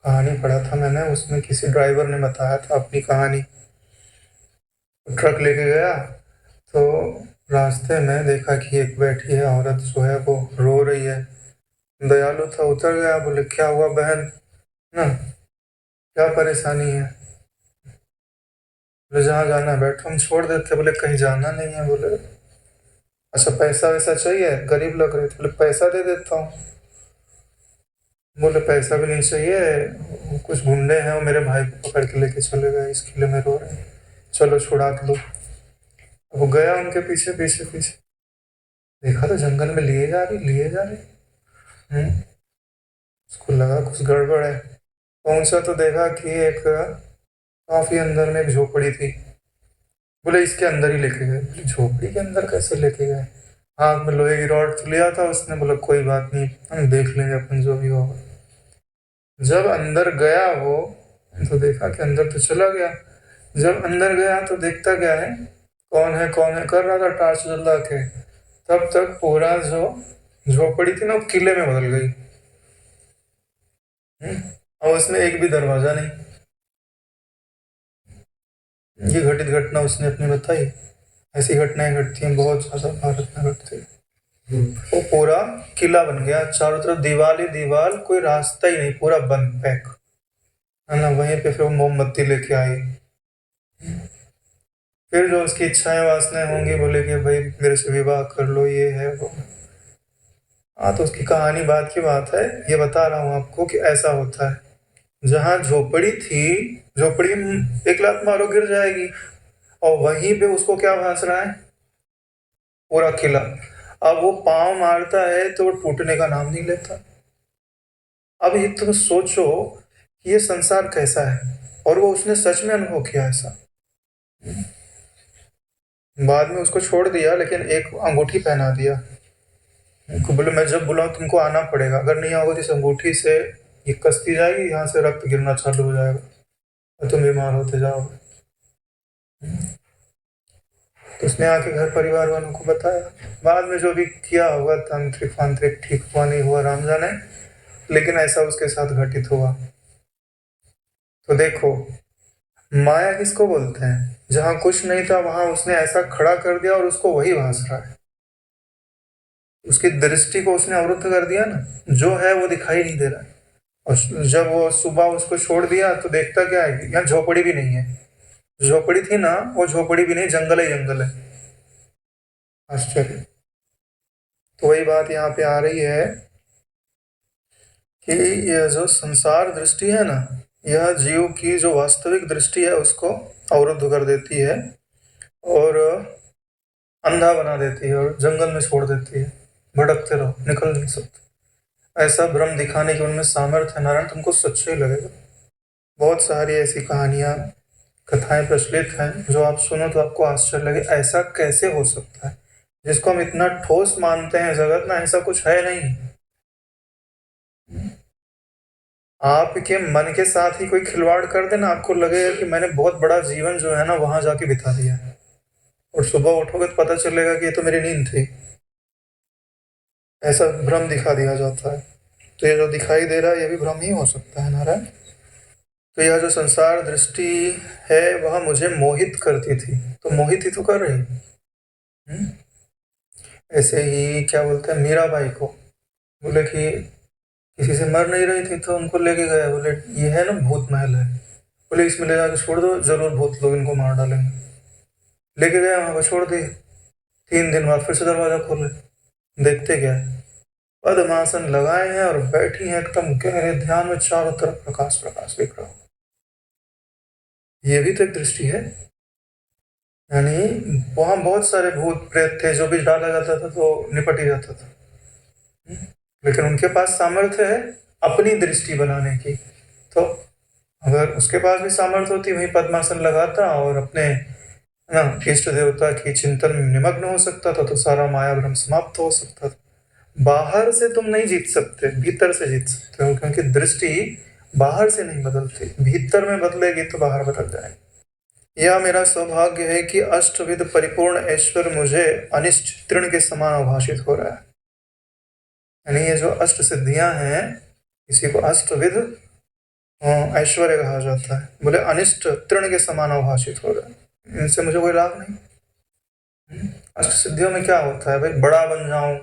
A: कहानी पढ़ा था मैंने, उसमें किसी ड्राइवर ने बताया था अपनी कहानी। ट्रक लेके गया तो रास्ते में देखा कि एक बैठी है औरत, जो है वो रो रही है। दयालु था, उतर गया, बोले क्या हुआ बहन, ना क्या परेशानी है? बोले जहाँ जाना है बैठो, हम छोड़ देते। बोले कहीं जाना नहीं है। बोले अच्छा पैसा वैसा चाहिए? गरीब लग रहे थे। बोले पैसा दे देता हूँ। बोले पैसा भी नहीं चाहिए, कुछ गुंडे हैं वो मेरे भाई को पकड़ के लेके चले गए, इसके लिए मैं रो रहे हैं, चलो छुड़ा के दो। वो गया उनके पीछे पीछे पीछे, देखा तो जंगल में लिए जा रही, लिए जा रही। उसको लगा कुछ गड़बड़ है। पहुंचा तो देखा कि एक काफी अंदर में एक झोपड़ी थी। बोले इसके अंदर ही लेके गए। बोले झोपड़ी के अंदर कैसे लेके गए? हाथ में लोहे की रॉड तो लिया था उसने। बोला कोई बात नहीं, हम देख लेंगे अपन जो भी होगा। जब अंदर गया वो, तो देखा कि अंदर तो चला गया। जब अंदर गया तो देखता क्या है, कौन है कर रहा था टार्च जला के। तब तक पूरा जो झोपड़ी थी ना, वो किले में बदल गई। और उसमें एक भी दरवाजा नहीं। ये घटित घटना उसने अपनी बताई। ऐसी घटनाएं घटती हैं बहुत ज्यादा, भारत में घटती है। वो पूरा किला बन गया, चारों तरफ दीवार ही दीवार, कोई रास्ता ही नहीं, पूरा बंद पैक है ना। वहीं पे फिर वो मोमबत्ती लेके आई। फिर जो उसकी इच्छाएं वासनाएं होंगी, बोले कि भाई मेरे से विवाह कर लो, ये है वो। हाँ तो उसकी कहानी बाद की बात है, ये बता रहा हूँ आपको कि ऐसा होता है। जहाँ झोपड़ी थी, झोपड़ी में एक लात मारो गिर जाएगी, और वहीं पे उसको क्या भास रहा है, पूरा किला। अब वो पांव मारता है तो वो टूटने का नाम नहीं लेता। अब ये तुम सोचो कि ये संसार कैसा है, और वो उसने सच में अनुभव किया ऐसा। बाद में उसको छोड़ दिया, लेकिन एक अंगूठी पहना दिया। उनको बोले मैं जब बुलाऊं तुमको आना पड़ेगा, अगर नहीं आओगे तो इस अंगूठी से ये कसती जाएगी, यहाँ से रक्त गिरना चालू हो जाएगा और तुम बीमार होते जाओगे। तो उसने आके घर परिवार वालों को बताया। बाद में जो भी किया होगा तांत्रिक फांत्रिक, ठीक हुआ नहीं हुआ राम जाने, लेकिन ऐसा उसके साथ घटित हुआ। तो देखो, माया किसको बोलते हैं? जहां कुछ नहीं था वहां उसने ऐसा खड़ा कर दिया और उसको वही भास रहा है। उसकी दृष्टि को उसने अवरुद्ध कर दिया ना, जो है वो दिखाई नहीं दे रहा है। और जब वो सुबह उसको छोड़ दिया तो देखता क्या है, यहाँ झोपड़ी भी नहीं है। झोपड़ी थी ना, वो झोपड़ी भी नहीं, जंगल ही जंगल है। आश्चर्य। तो वही बात यहाँ पे आ रही है कि यह जो संसार दृष्टि है ना, यह जीव की जो वास्तविक दृष्टि है उसको अवरुद्ध कर देती है और अंधा बना देती है और जंगल में छोड़ देती है। भटकते रहो, निकल नहीं सकते। ऐसा भ्रम दिखाने की उनमें सामर्थ्य है। नारायण तुमको सच्चे ही लगेगा। बहुत सारी ऐसी कहानियां, कथाएं प्रचलित हैं जो आप सुनो तो आपको आश्चर्य लगे, ऐसा कैसे हो सकता है? जिसको हम इतना ठोस मानते हैं जगत ना, ऐसा कुछ है नहीं। आपके मन के साथ ही कोई खिलवाड़ कर देना, आपको लगेगा कि मैंने बहुत बड़ा जीवन जो है ना वहां जाके बिता दिया है, और सुबह उठोगे तो पता चलेगा कि ये तो मेरी नींद थी। ऐसा भ्रम दिखा दिया जाता है। तो ये जो दिखाई दे रहा है ये भी भ्रम ही हो सकता है नारायण। तो यह जो संसार दृष्टि है वह मुझे मोहित करती थी, तो मोहित ही तो कर रही। ऐसे ही क्या बोलते हैं, मीराबाई को बोले कि किसी से मर नहीं रही थी तो उनको लेके गए। बोले ये है ना भूत महल है, बोले इसमें ले जाकर छोड़ दो, जरूर भूत लोग इनको मार डालेंगे। लेके गए, वहां पर छोड़ दिए। 3 दिन बाद फिर से दरवाजा खोले, देखते क्या है, पद्मासन लगाए हैं और बैठी हैं एकदम गहरे ध्यान में, चारों तरफ प्रकाश प्रकाश दिख रहा हो। ये भी तो एक दृष्टि है। यानी वहां बहुत सारे भूत प्रेत थे, जो भी डाला जाता था तो निपट ही जाता था। लेकिन उनके पास सामर्थ्य है अपनी दृष्टि बनाने की। तो अगर उसके पास भी सामर्थ्य होती, वही पद्मासन लगाता और अपने ना इष्ट देवता की चिंतन में निमग्न हो सकता था, तो सारा माया भ्रम समाप्त हो सकता था। बाहर से तुम नहीं जीत सकते, भीतर से जीत सकते हो, क्योंकि दृष्टि बाहर से नहीं बदलती, भीतर में बदलेगी तो बाहर बदल जाएगी। यह मेरा सौभाग्य है कि अष्टविध परिपूर्ण ऐश्वर्य मुझे अनिष्ट तृण के समान अभाषित हो रहा है। यानी ये जो अष्ट सिद्धियां हैं, इसी को अष्टविध ऐश्वर्य कहा जाता है। बोले अनिष्ट तृण के समान अभाषित हो रहा है, इनसे मुझे कोई लाभ नहीं। अष्ट सिद्धियों में क्या होता है भाई, बड़ा बन जाऊं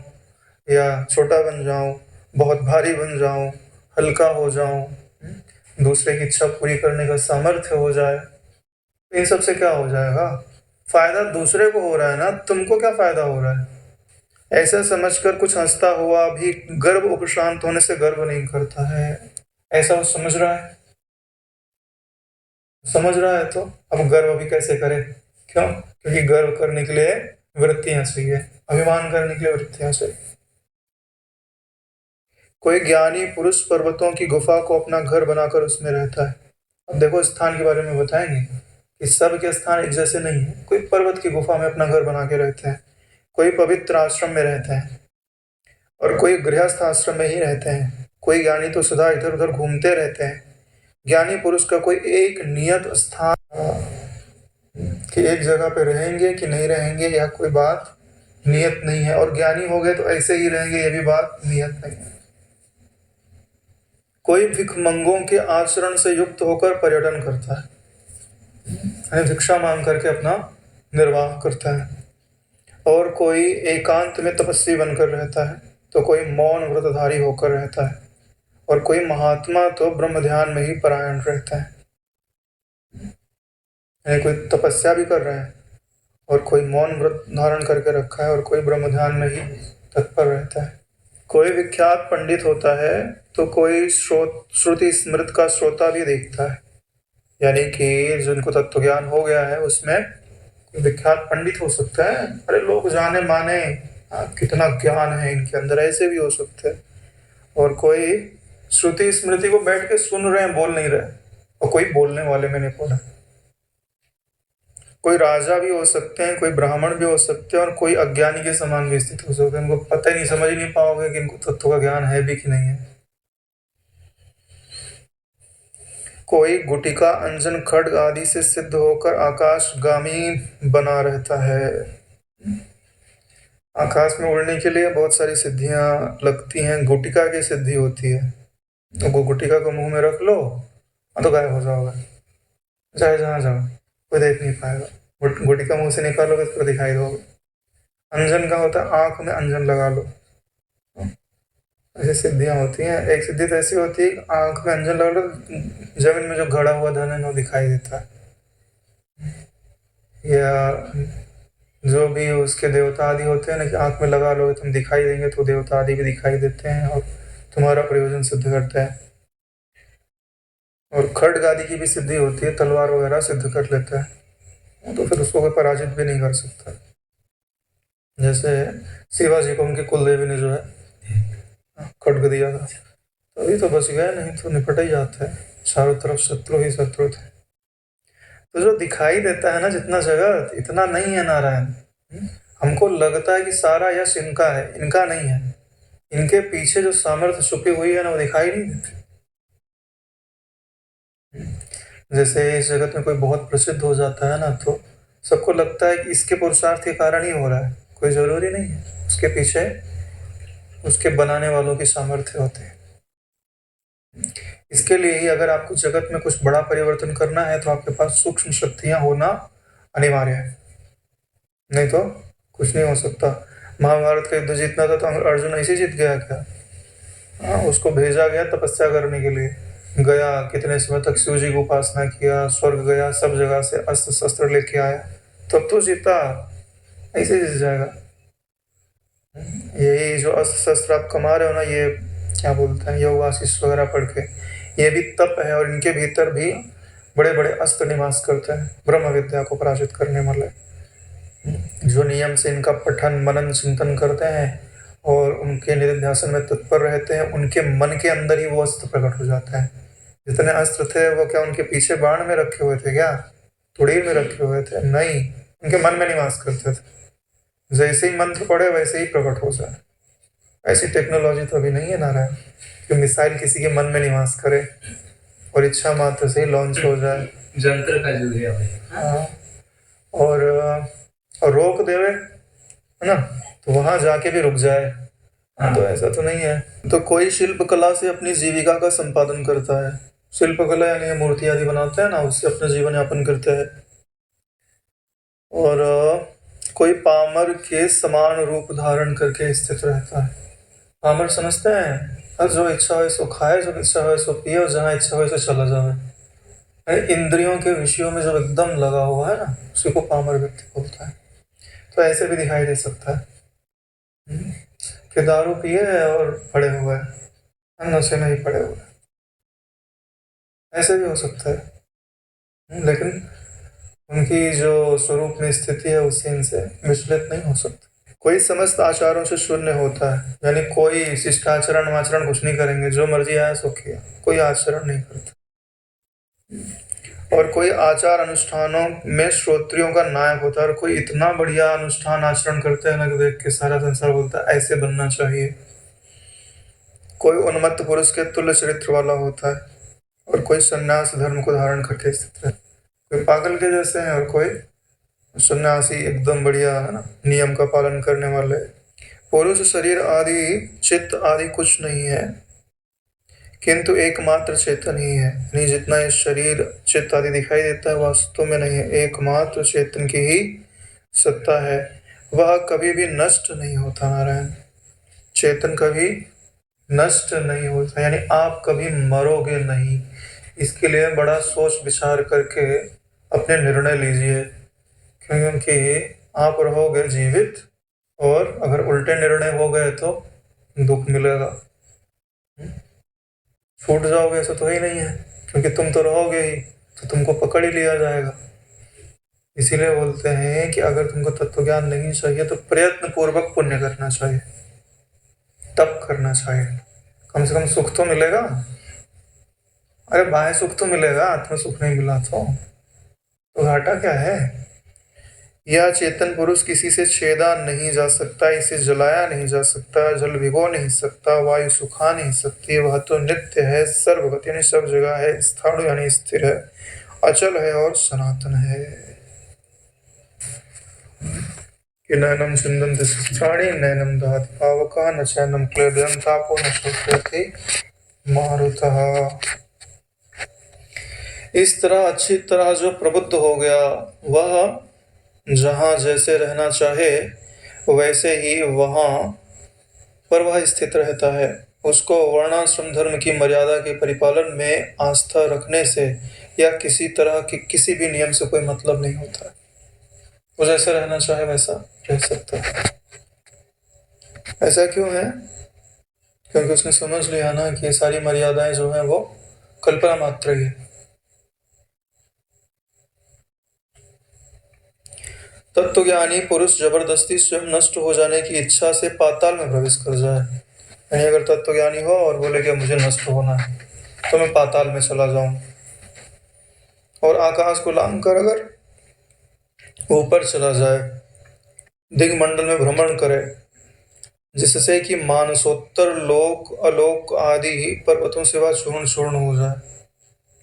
A: या छोटा बन जाऊं, बहुत भारी बन जाऊं, हल्का हो जाऊं, दूसरे की इच्छा पूरी करने का सामर्थ्य हो जाए। इन सब से क्या हो जाएगा, फायदा दूसरे को हो रहा है ना, तुमको क्या फायदा हो रहा है। ऐसा समझकर कुछ हंसता हुआ भी गर्व उपशांत होने से गर्व नहीं करता है, ऐसा वो समझ रहा है। समझ रहा है तो अब गर्व भी कैसे करे, क्यों, क्योंकि गर्व करने के लिए वृत्तियां चाहिए, अभिमान करने के लिए वृत्तियां चाहिए। कोई ज्ञानी पुरुष पर्वतों की गुफा को अपना घर बनाकर उसमें रहता है। अब देखो स्थान के बारे में बताएंगे कि सब के स्थान एक जैसे नहीं है। कोई पर्वत की गुफा में अपना घर बना के रहते हैं, कोई पवित्र आश्रम में रहते हैं, और कोई गृहस्थ आश्रम में ही रहते हैं। कोई ज्ञानी तो सदा इधर उधर घूमते रहते हैं। ज्ञानी पुरुष का कोई एक नियत स्थान कि एक जगह पे रहेंगे कि नहीं रहेंगे, या कोई बात नियत नहीं है। और ज्ञानी हो गए तो ऐसे ही रहेंगे, ये भी बात नियत नहीं है। कोई भिक्षमंगों के आचरण से युक्त होकर पर्यटन करता है, भिक्षा मांग करके अपना निर्वाह करता है। और कोई एकांत में तपस्वी बनकर रहता है, तो कोई मौन व्रतधारी होकर रहता है, और कोई महात्मा तो ब्रह्म ध्यान में ही परायण रहता है। कोई तपस्या भी कर रहे हैं, और कोई मौन व्रत धारण करके रखा है, और कोई ब्रह्म ध्यान में ही तत्पर रहता है। कोई विख्यात पंडित होता है तो कोई श्रुति स्मृत का श्रोता भी देखता है। यानी कि जिनको तत्व ज्ञान हो गया है उसमें विख्यात पंडित हो सकता है, अरे लोग जाने माने कितना ज्ञान है इनके अंदर, ऐसे भी हो सकते हैं। और कोई श्रुति स्मृति को बैठ के सुन रहे हैं, बोल नहीं रहे, और कोई बोलने वाले में नहीं पड़ा। कोई राजा भी हो सकते हैं, कोई ब्राह्मण भी हो सकते हैं, और कोई अज्ञानी के समान भी स्थित हो सकते हैं। इनको पता ही नहीं, समझ ही नहीं पाओगे कि इनको तत्व का ज्ञान है भी कि नहीं है। कोई गुटिका अंजन खड्ग आदि से सिद्ध होकर आकाशगामी बना रहता है। आकाश में उड़ने के लिए बहुत सारी सिद्धियां लगती हैं, गुटिका की सिद्धि होती है। तो गुटिका को मुंह में रख लो तो गायब हो जाओगे, चाहे जहां जाओ कोई देख नहीं पाएगा। गुटिका मुंह से निकालोगे तो दिखाई दोगे। अंजन का होता है आंख में अंजन लगा लो, ऐसी सिद्धियां होती हैं। एक सिद्धि तो ऐसी होती है आंख में अंजन लगा लो, जमीन में जो घड़ा हुआ धन है वो दिखाई देता है। या जो भी उसके देवता आदि होते हैं ना, कि आंख में लगा लोगे तुम दिखाई देंगे, तो देवता आदि भी दिखाई देते हैं और तुम्हारा प्रयोजन सिद्ध करता है। और खड्ग आदि की भी सिद्धि होती है, तलवार वगैरह सिद्ध कर लेता है, तो फिर उसको कोई पराजित भी नहीं कर सकता। जैसे शिवाजी को उनके कुल देवी ने जो है खड्ग दिया था, तो अभी तो बच गए, नहीं तो निपट ही जाता है, चारों तरफ शत्रु ही शत्रु थे। तो जो दिखाई देता है ना जितना जगत, इतना नहीं है नारायण। हमको लगता है कि सारा यश इनका है, इनका नहीं है। इनके पीछे जो सामर्थ्य छुपी हुई है ना, वो दिखाई नहीं देती। जैसे इस जगत में कोई बहुत प्रसिद्ध हो जाता है ना, तो सबको लगता है कि इसके पुरुषार्थ के कारण ही हो रहा है, कोई जरूरी नहीं है। उसके पीछे उसके बनाने वालों की सामर्थ्य होते हैं। इसके लिए ही अगर आपको जगत में कुछ बड़ा परिवर्तन करना है तो आपके पास सूक्ष्म शक्तियां होना अनिवार्य है, नहीं तो कुछ नहीं हो सकता। महाभारत का युद्ध जीतना था तो अर्जुन ऐसे जीत गया क्या? हाँ, उसको भेजा गया तपस्या करने के लिए, गया, कितने समय तक शिव जी को उपासना किया, स्वर्ग गया, सब जगह से अस्त्र शस्त्र लेके आया, तब तो जीता। ऐसे जीत जाएगा? यही जो अस्त्र शस्त्र आप कमा रहे हो ना, ये क्या बोलते हैं योग आशीष वगैरह पढ़ के, ये भी तप है, और इनके भीतर भी बड़े बड़े अस्त्र निवास करते हैं ब्रह्म विद्या को पराजित करने वाले। जो नियम से इनका पठन मनन चिंतन करते हैं और उनके निधिध्यासन में तत्पर रहते हैं, उनके मन के अंदर ही वो अस्त्र प्रकट हो जाता है। जितने अस्त्र थे वो क्या उनके पीछे बाण में रखे हुए थे क्या, तुड़ीर में रखे हुए थे? नहीं, उनके मन में निवास करते थे। जैसे ही मंत्र पढ़े वैसे ही प्रकट हो जाए। ऐसी टेक्नोलॉजी तो अभी नहीं है नारायण कि मिसाइल किसी के मन में निवास करे और इच्छा मात्र से ही लॉन्च हो जाए।
B: जंत्र का युग है अभी।
A: हाँ, और रोक देवे है ना, तो वहां जाके भी रुक जाए। हाँ, तो ऐसा तो नहीं है। तो कोई शिल्प कला से अपनी जीविका का संपादन करता है। शिल्प कला यानी मूर्ति आदि बनाते हैं ना, उससे अपना जीवन यापन करते हैं। और कोई पामर के समान रूप धारण करके स्थित रहता है। पामर समझते हैं, और जो इच्छा हो सो खाए, जो इच्छा हो सो पिए, और जहाँ इच्छा हो सो चला जाए। इंद्रियों के विषयों में जो एकदम लगा हुआ है ना, उसी को पामर व्यक्ति बोलता है। तो ऐसे भी दिखाई दे सकता है कि दारू पिए और पड़े हुए हैं, नशे में ही पड़े हुए हैं, ऐसे भी हो सकता है। लेकिन उनकी जो स्वरूप में स्थिति है उससे इनसे विचलित नहीं हो सकता। कोई समस्त आचारों से शून्य होता है, यानी कोई शिष्टाचरण आचरण कुछ नहीं करेंगे, जो मर्जी आया सो किया, कोई आचरण नहीं करता। और कोई आचार अनुष्ठानों में श्रोत्रियों का नायक होता है, और कोई इतना बढ़िया अनुष्ठान आचरण करते हैं ना कि देख के सारा संसार बोलता है ऐसे बनना चाहिए। कोई उन्मत्त पुरुष के तुल्य चरित्र वाला होता है, और कोई सन्यास धर्म को धारण करके स्थित है। कोई पागल के जैसे हैं और कोई सन्यासी एकदम बढ़िया है ना, नियम का पालन करने वाले। पुरुष शरीर आदि चित्त आदि कुछ नहीं है, किंतु एकमात्र चेतन ही है। नहीं, जितना ये शरीर चित्त आदि दिखाई देता है वास्तव में नहीं है, एकमात्र चेतन की ही सत्ता है। वह कभी भी नष्ट नहीं होता नारायण। चेतन कभी नष्ट नहीं होता, यानी आप कभी मरोगे नहीं। इसके लिए बड़ा सोच विचार करके अपने निर्णय लीजिए, क्योंकि आप रहोगे जीवित, और अगर उल्टे निर्णय हो गए तो दुख मिलेगा। छूट जाओगे ऐसा तो ही नहीं है, क्योंकि तुम तो रहोगे ही, तो तुमको पकड़ ही लिया जाएगा। इसीलिए बोलते हैं कि अगर तुमको तत्व ज्ञान नहीं चाहिए तो प्रयत्न पूर्वक पुण्य करना चाहिए, तप करना चाहिए, कम से कम सुख तो मिलेगा। अरे बाह्य सुख तो मिलेगा, आत्म सुख नहीं मिला तो घाटा क्या है। यह चेतन पुरुष किसी से छेदा नहीं जा सकता, इसे जलाया नहीं जा सकता, जल भिगो नहीं सकता, वायु सुखा नहीं सकती। वह तो नित्य है, सर्वगत यानी सब जगह है, स्थाणु यानी स्थिर है, अचल है और सनातन है। कि नैनम छिन्दन्ति शस्त्राणि नैनम दहति पावकः न चैनम क्लेदयन् तापो न शोषयति मारुतः। इस तरह अच्छी तरह जो प्रबुद्ध हो गया, वह जहाँ जैसे रहना चाहे वैसे ही वहाँ पर वह स्थित रहता है। उसको वर्णाश्रम धर्म की मर्यादा के परिपालन में आस्था रखने से या किसी तरह की किसी भी नियम से कोई मतलब नहीं होता। वो जैसे रहना चाहे वैसा रह सकता है। ऐसा क्यों है? क्योंकि उसने समझ लिया ना कि ये सारी मर्यादाएं जो है वो कल्पना मात्र ही है। तत्वज्ञानी पुरुष जबरदस्ती स्वयं नष्ट हो जाने की इच्छा से पाताल में प्रवेश कर जाए। यानी अगर तत्वज्ञानी हो और बोले कि मुझे नष्ट होना है तो मैं पाताल में चला जाऊं, और आकाश को लांग कर अगर ऊपर चला जाए, दिग्मंडल में भ्रमण करे, जिससे कि मानसोत्तर लोक अलोक आदि पर्वतों से वह चूर्ण चूर्ण हो जाए।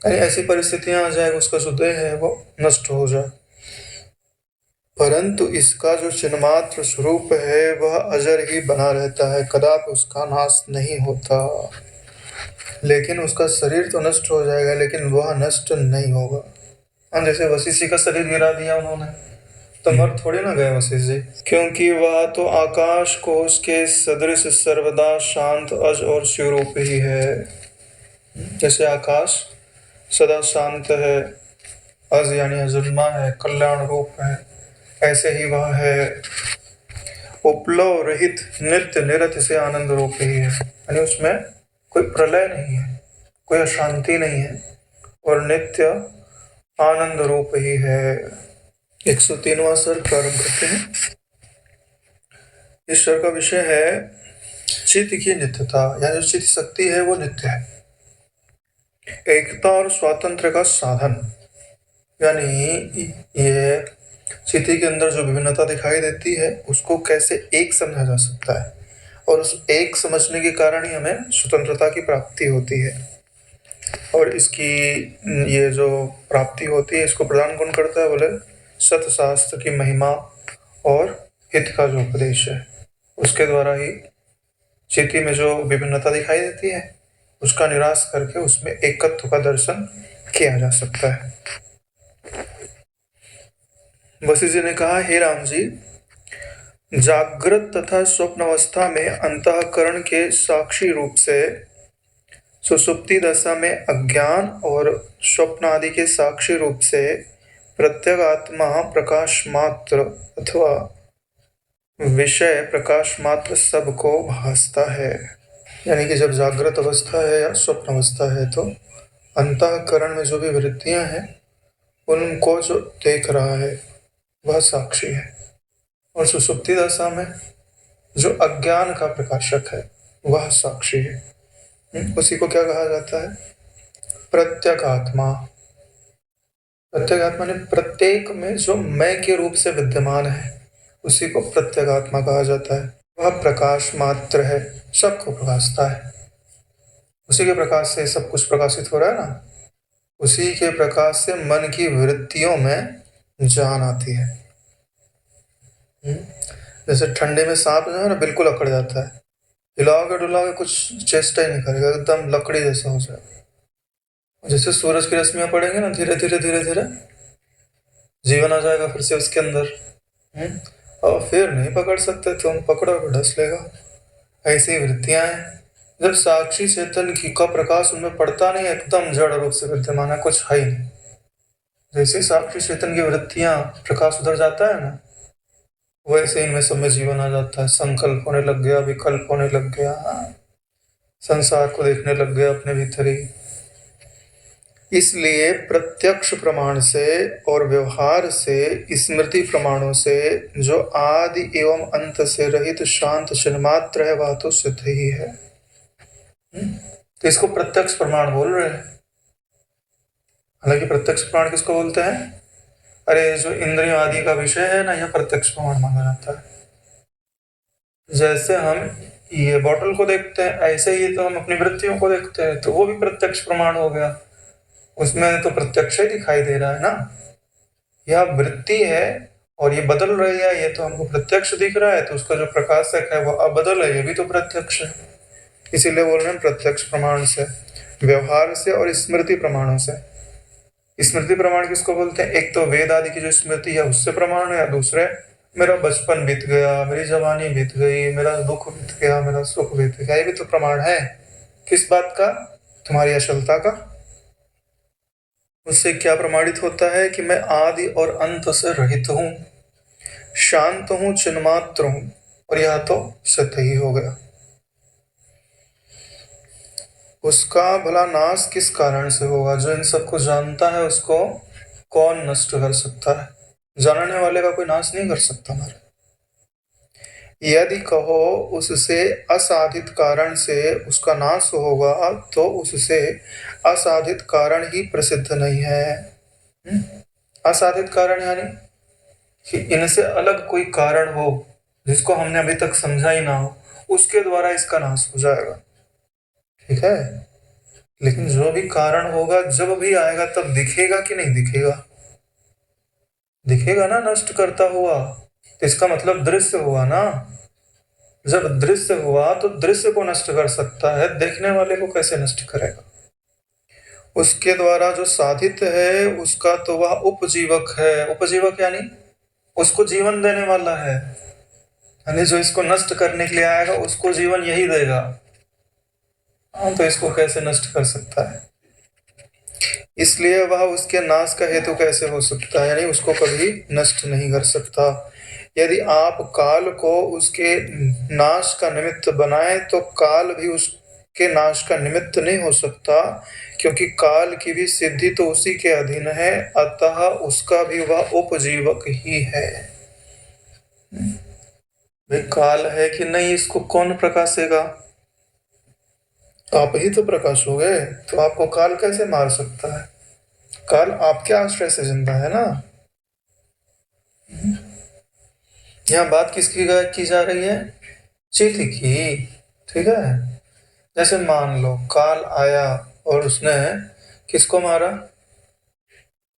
A: यानी ऐसी परिस्थितियां आ जाए उसका जो देह है वो नष्ट हो जाए, परंतु इसका जो चिन्मात्र स्वरूप है वह अजर ही बना रहता है, कदापि उसका नाश नहीं होता। लेकिन उसका शरीर तो नष्ट हो जाएगा, लेकिन वह नष्ट नहीं होगा। हम जैसे वशिष्ठ जी का शरीर गिरा दिया उन्होंने, तो मर थोड़ी ना गए वशिष्ठ जी, क्योंकि वह तो आकाश कोश के सदृश सर्वदा शांत अज और शिवरूप ही है। जैसे आकाश सदा शांत है, अज यानी अजन्मा है, कल्याण रूप है, ऐसे ही वह है उपलव रहित नित्य निरत से आनंद रूप ही है। यानी उसमें कोई प्रलय नहीं है, कोई अशांति नहीं है, और नित्य आनंद रूप ही है। 103वां स्वर प्रारंभ करते हैं। इस स्वर का विषय है चित्त की नित्यता, यानी जो चित्त शक्ति है वो नित्य है, एकता और स्वातंत्र का साधन। यानी ये चित्त के अंदर जो विभिन्नता दिखाई देती है उसको कैसे एक समझा जा सकता है। और उस एक समझने के कारण ही हमें स्वतंत्रता की प्राप्ति होती है। और इसकी ये जो प्राप्ति होती है इसको प्रधान कौन करता है बोले, सतशास्त्र की महिमा और हित का जो उपदेश है उसके द्वारा ही चित्त में जो विभिन्नता दिखाई देती है उसका निराश करके उसमें एकत्व का दर्शन किया जा सकता है। वशिष्ठ जी ने कहा, हे राम जी, जागृत तथा स्वप्न अवस्था में अंतःकरण के साक्षी रूप से, सुषुप्ति दशा में अज्ञान और स्वप्न आदि के साक्षी रूप से प्रत्येक आत्मा प्रकाश मात्र अथवा विषय प्रकाश मात्र सबको भासता है। यानी कि जब जागृत अवस्था है या स्वप्न अवस्था है तो अंतःकरण में जो भी वृत्तियां हैं उनको जो देख रहा है वह साक्षी है, और सुषुप्ति दशा में जो अज्ञान का प्रकाशक है वह साक्षी है। उसी को क्या कहा जाता है, प्रत्येक आत्मा। प्रत्येक आत्मा ने प्रत्येक में जो मैं के रूप से विद्यमान है उसी को प्रत्येक आत्मा कहा जाता है। वह प्रकाश मात्र है, सबको प्रकाशता है। उसी के प्रकाश से सब कुछ प्रकाशित हो रहा है ना, उसी के प्रकाश से मन की वृत्तियों में जान आती है। जैसे ठंडे में सांप जो है ना बिल्कुल अकड़ जाता है, हिलाओगे डुलाओगे कुछ चेष्टा ही नहीं करेगा, एकदम लकड़ी जैसा हो जाएगा। जैसे सूरज की रश्मियां पड़ेंगे ना धीरे धीरे धीरे धीरे जीवन आ जाएगा फिर से उसके अंदर, और फिर नहीं पकड़ सकते, तुम पकड़ोगे ढस लेगा। ऐसी ही वृत्तियां हैं। जब साक्षी चेतन की का प्रकाश उनमें पड़ता नहीं, एकदम जड़ रूप से विद्यमान है, कुछ है ही नहीं। जैसे साक्षी चेतन की वृत्तियां प्रकाश उधर जाता है ना, वैसे इनमें सब में जीवन आ जाता है। संकल्प होने लग गया, विकल्प होने लग गया, संसार को देखने लग गया अपने भीतर ही। इसलिए प्रत्यक्ष प्रमाण से और व्यवहार से, स्मृति प्रमाणों से जो आदि एवं अंत से रहित शांत चिन्मात्र है वह तो सिद्ध ही है। तो इसको प्रत्यक्ष प्रमाण बोल रहे हैं। हालांकि प्रत्यक्ष प्रमाण किसको बोलते हैं, अरे जो इंद्रियों आदि का विषय है ना, यह प्रत्यक्ष प्रमाण माना जाता है। जैसे हम ये बॉटल को देखते हैं ऐसे ही तो हम अपनी वृत्तियों को देखते हैं, तो वो भी प्रत्यक्ष प्रमाण हो गया। उसमें तो प्रत्यक्ष ही दिखाई दे रहा है ना, यह वृत्ति है और ये बदल रही है, ये तो हमको प्रत्यक्ष दिख रहा है, तो उसका जो प्रकाशक है वो अबदल है, ये भी तो प्रत्यक्ष है। इसीलिए बोल रहे हैं प्रत्यक्ष प्रमाण से, व्यवहार से और स्मृति प्रमाणों से। स्मृति प्रमाण किसको बोलते हैं, एक तो वेद आदि की जो स्मृति है उससे प्रमाण है, दूसरे मेरा बचपन बीत गया, मेरी जवानी बीत गई, मेरा दुख बीत गया, मेरा सुख बीत गया, ये भी तो प्रमाण है। किस बात का, तुम्हारी अचलता का। उससे क्या प्रमाणित होता है कि मैं आदि और अंत से रहित हूं, शांत हूं, चिन्मात्र हूं, और यह तो सत्य ही हो गया। उसका भला नाश किस कारण से होगा, जो इन सबको जानता है उसको कौन नष्ट कर सकता है। जानने वाले का कोई नाश नहीं कर सकता हमारा। यदि कहो उससे असाधित कारण से उसका नाश होगा तो उससे असाधित कारण ही प्रसिद्ध नहीं है। असाधित कारण यानी कि इनसे अलग कोई कारण हो जिसको हमने अभी तक समझा ही ना हो, उसके द्वारा इसका नाश हो जाएगा। ठीक है, लेकिन जो भी कारण होगा जब भी आएगा तब दिखेगा कि नहीं दिखेगा, दिखेगा ना नष्ट करता हुआ, तो इसका मतलब दृश्य हुआ ना। जब दृश्य हुआ तो दृश्य को नष्ट कर सकता है, देखने वाले को कैसे नष्ट करेगा। उसके द्वारा जो साधित है उसका तो वह उपजीवक है। उपजीवक यानी उसको जीवन देने वाला है, यानी जो इसको नष्ट करने के लिए आएगा उसको जीवन यही देगा। तो इसको कैसे नष्ट कर सकता है, इसलिए वह उसके नाश का हेतु कैसे हो सकता है, यानी उसको कभी नष्ट नहीं कर सकता। यदि आप काल को उसके नाश का निमित्त बनाए तो काल भी उसके नाश का निमित्त नहीं हो सकता, क्योंकि काल की भी सिद्धि तो उसी के अधीन है, अतः उसका भी वह उपजीवक ही है। भाई काल है कि नहीं इसको कौन प्रकाशेगा, आप ही तो प्रकाशोगे, तो आपको काल कैसे मार सकता है। काल आपके आश्रय से जिंदा है ना। यहाँ बात किसकी की जा रही है, चीथी की, ठीक है। जैसे मान लो काल आया और उसने किसको मारा?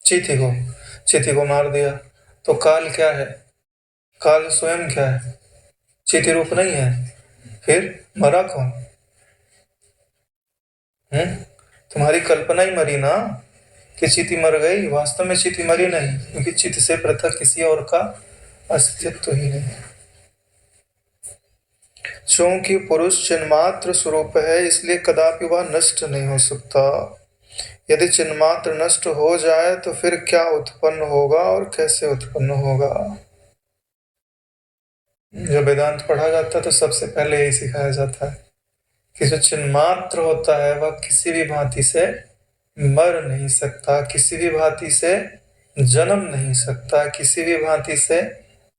A: चीथी को मार दिया। तो काल क्या है? काल स्वयं क्या है? चीथी रूप नहीं है। फिर मरा कौन? तुम्हारी कल्पना ही मरी ना कि चीथी मर गई। वास्तव में चीथी मरी नहीं, क्योंकि चित्त से पृथक किसी और का अस्तित्व ही नहीं। चूंकि पुरुष चिन्मात्र स्वरूप है, इसलिए कदापि वह नष्ट नहीं हो सकता। यदि चिन्मात्र नष्ट हो जाए तो फिर क्या उत्पन्न होगा और कैसे उत्पन्न होगा? जब वेदांत पढ़ा जाता है तो सबसे पहले यही सिखाया जाता है कि जो चिन्मात्र होता है वह किसी भी भांति से मर नहीं सकता, किसी भी भांति से जन्म नहीं सकता, किसी भी भांति से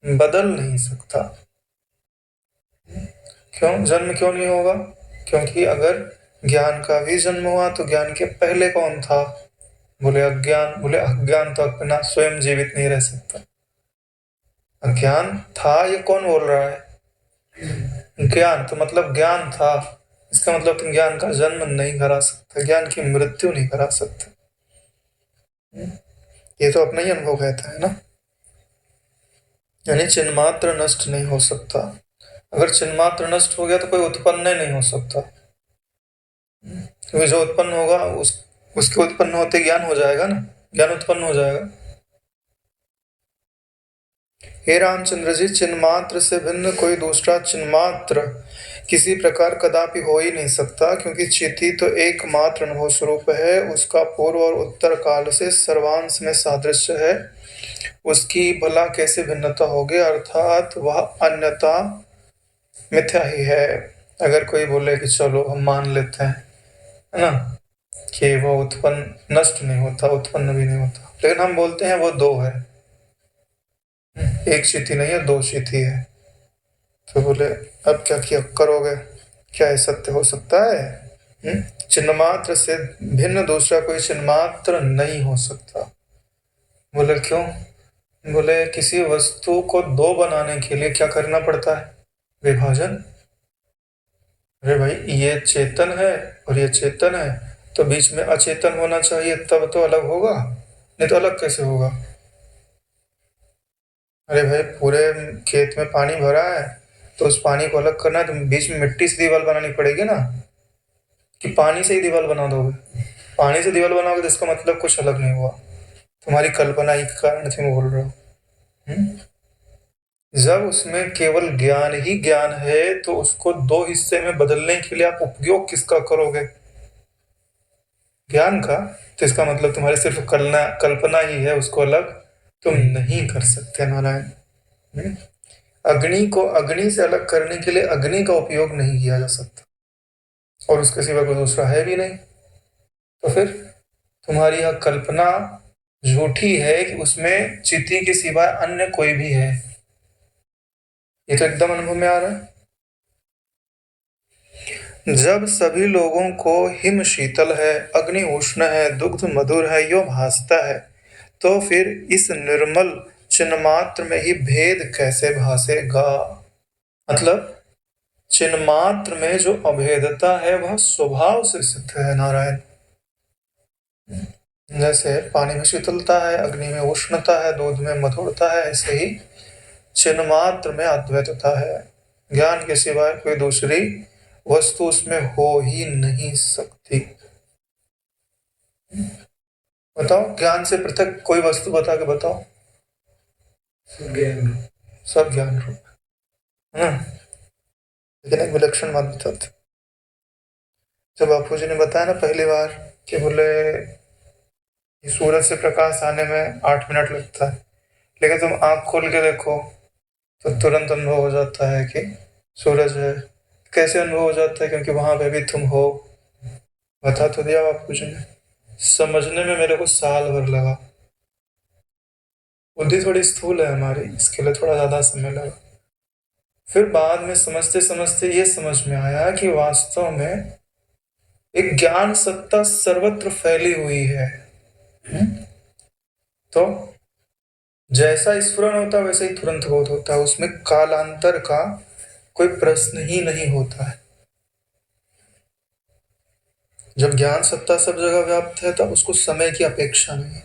A: बदल नहीं सकता। क्यों जन्म क्यों नहीं होगा? क्योंकि अगर ज्ञान का भी जन्म हुआ तो ज्ञान के पहले कौन था? बोले अज्ञान। बोले अज्ञान तो अपना स्वयं जीवित नहीं रह सकता। अज्ञान था, ये कौन बोल रहा है? ज्ञान तो मतलब ज्ञान था, इसका मतलब तुम ज्ञान का जन्म नहीं करा सकते, ज्ञान की मृत्यु नहीं करा सकते। ये तो अपना ही अनुभव कहता है ना। यानी चिन्मात्र नष्ट नहीं हो सकता। अगर चिन्मात्र नष्ट हो गया तो कोई उत्पन्न नहीं हो सकता, क्योंकि जो उत्पन्न होगा उसके उत्पन्न होते ज्ञान हो जाएगा ना, ज्ञान उत्पन्न हो जाएगा। हे रामचंद्र जी, चिन्मात्र से भिन्न कोई दूसरा चिन्मात्र किसी प्रकार कदापि हो ही नहीं सकता, क्योंकि चिति तो एकमात्र अनुभव स्वरूप है। उसका पूर्व और उत्तर काल से सर्वांश में सादृश्य है। उसकी भला कैसे भिन्नता होगी? अर्थात वह अन्यता मिथ्या ही है। अगर कोई बोले कि चलो हम मान लेते हैं, है ना, कि वो उत्पन्न नष्ट नहीं होता, उत्पन्न भी नहीं होता, लेकिन हम बोलते हैं वो दो है, एक चिति नहीं है, दो चिति है। तो बोले अब क्या किया करोगे? क्या ये सत्य हो सकता है? चिन्मात्र से भिन्न दूसरा कोई चिन्मात्र नहीं हो सकता। बोले क्यों? बोले किसी वस्तु को दो बनाने के लिए क्या करना पड़ता है? विभाजन। अरे भाई, ये चेतन है और ये चेतन है, तो बीच में अचेतन होना चाहिए, तब तो अलग होगा, नहीं तो अलग कैसे होगा? अरे भाई, पूरे खेत में पानी भरा है तो उस पानी को अलग करना है तो बीच में मिट्टी से दीवार बनानी पड़ेगी ना, कि पानी से ही दीवार बना दोगे? पानी से दीवार बनाओगे तो इसका मतलब कुछ अलग नहीं हुआ, तुम्हारी कल्पना ही के कारण से मैं बोल रहा हूँ। जब उसमें केवल ज्ञान ही ज्ञान है तो उसको दो हिस्से में बदलने के लिए आप उपयोग किसका करोगे? ज्ञान का। तो इसका मतलब तुम्हारी सिर्फ कल्पना ही है, उसको अलग तुम नहीं कर सकते नारायण। अग्नि को अग्नि से अलग करने के लिए अग्नि का उपयोग नहीं किया जा सकता, और उसके सिवा कोई दूसरा है भी नहीं। तो फिर तुम्हारी यह कल्पना झूठी है कि उसमें चिति के सिवाय अन्य कोई भी है। ये तो एकदम अनुभव में आ रहा है। जब सभी लोगों को हिम शीतल है, अग्नि उष्ण है, दुग्ध मधुर है यो भासता है, तो फिर इस निर्मल चिन्मात्र में ही भेद कैसे भासेगा? मतलब चिन्मात्र में जो अभेदता है वह स्वभाव से सिद्ध है नारायण। जैसे पानी में शीतलता है, अग्नि में उष्णता है, दूध में मधुरता है, ऐसे ही चिन्मात्र में अद्वैतता है। ज्ञान के सिवाय कोई दूसरी वस्तु उसमें हो ही नहीं सकती। बताओ, ज्ञान से पृथक कोई वस्तु बता के बताओ। सब ज्ञान रूप है ना। लेकिन एक विलक्षण बात बताते, जब बापू जी ने बताया ना पहली बार कि बोले सूरज से प्रकाश आने में 8 मिनट लगता है, लेकिन तुम आंख खोल के देखो तो तुरंत अनुभव हो जाता है कि सूरज है। कैसे अनुभव हो जाता है? क्योंकि वहां पे भी तुम हो। बता तो दिया बापू जी ने। समझने में मेरे को साल भर लगा। बुद्धि थोड़ी स्थूल है हमारी, इसके लिए थोड़ा ज्यादा समय लगा। फिर बाद में समझते समझते ये समझ में आया कि वास्तव में एक ज्ञान सत्ता सर्वत्र फैली हुई है। तो जैसा स्फुरण होता है वैसे ही तुरंत बोध होता है, उसमें कालांतर का कोई प्रश्न ही नहीं होता है। जब ज्ञान सत्ता सब जगह व्याप्त है तब उसको समय की अपेक्षा नहीं है।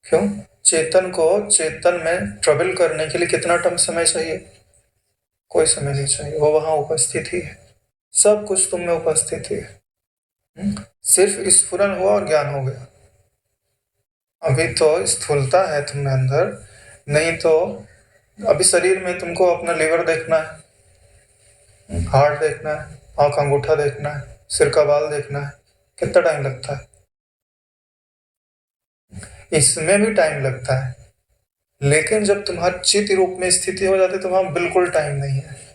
A: क्यों? चेतन को चेतन में ट्रेवल करने के लिए कितना समय चाहिए? कोई समय नहीं चाहिए, वो वहां उपस्थित ही है, सब कुछ तुम में उपस्थित ही है। सिर्फ स्फुरन हुआ और ज्ञान हो गया। अभी तो स्थूलता है तुम में अंदर, नहीं तो अभी शरीर में तुमको अपना लीवर देखना है, हार्ट देखना है, आंख अंगूठा देखना है, सिर का बाल देखना है, कितना टाइम लगता है? इसमें भी टाइम लगता है, लेकिन जब तुम्हारी चित्त रूप में स्थिति हो जाती है तो वहां बिल्कुल टाइम नहीं है।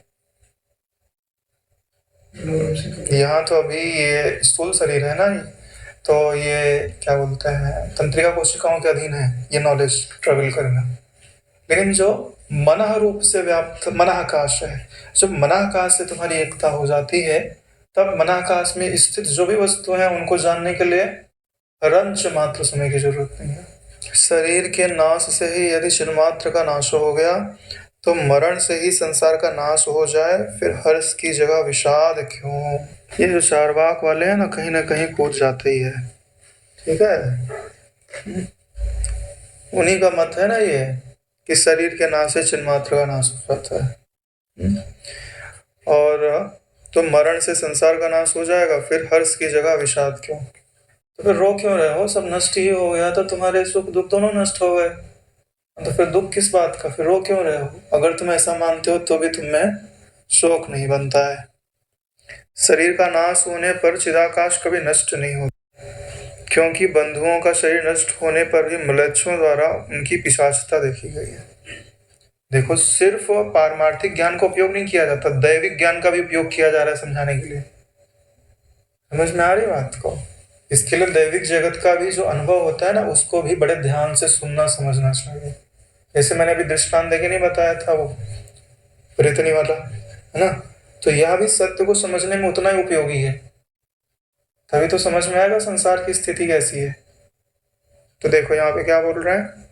A: यहाँ तो अभी ये स्थूल शरीर है ना, तो ये क्या बोलते हैं, तंत्रिका कोशिकाओं के अधीन है ये नॉलेज ट्रेवल करना। लेकिन जो मनः रूप से व्याप्त मनःकाश है, जब मनःकाश से तुम्हारी एकता हो जाती है तब मनःकाश में स्थित जो भी वस्तु है उनको जानने के लिए रंच मात्र समय की जरूरत नहीं है। शरीर के नाश से ही यदि चिन्मात्र का नाश हो गया तो मरण से ही संसार का नाश हो जाए, फिर हर्ष की जगह विषाद क्यों? ये जो चारवाक वाले हैं ना कहीं कूद जाते ही है। ठीक है, उन्हीं का मत है ना ये कि शरीर के नाश से चिन्मात्र का नाश हो जाता है, और तो मरण से संसार का नाश हो जाएगा, फिर हर्ष की जगह विषाद क्यों? तो फिर रो क्यों रहे हो? सब नष्ट ही हो गया तो तुम्हारे सुख दुख दोनों नष्ट हो गए, तो फिर दुख किस बात का? फिर रो क्यों रहे हो? अगर तुम ऐसा मानते हो तो भी तुम में शोक नहीं बनता है। शरीर का नाश होने पर चिदाकाश कभी नष्ट नहीं होता, क्योंकि बंधुओं का शरीर नष्ट होने पर भी म्लेच्छों द्वारा उनकी पिशाचता देखी गई है। देखो, सिर्फ पारमार्थिक ज्ञान का उपयोग नहीं किया जाता, दैविक ज्ञान का भी उपयोग किया जा रहा है समझाने के लिए। समझ में आ रही बात को? इसके लिए दैविक जगत का भी जो अनुभव होता है ना, उसको भी बड़े ध्यान से सुनना समझना चाहिए। जैसे मैंने अभी दृष्टांत देके नहीं बताया था वो प्रेतनी वाला, है ना, तो यह भी सत्य को समझने में उतना ही उपयोगी है, तभी तो समझ में आएगा संसार की स्थिति कैसी है। तो देखो यहाँ पे क्या बोल रहे हैं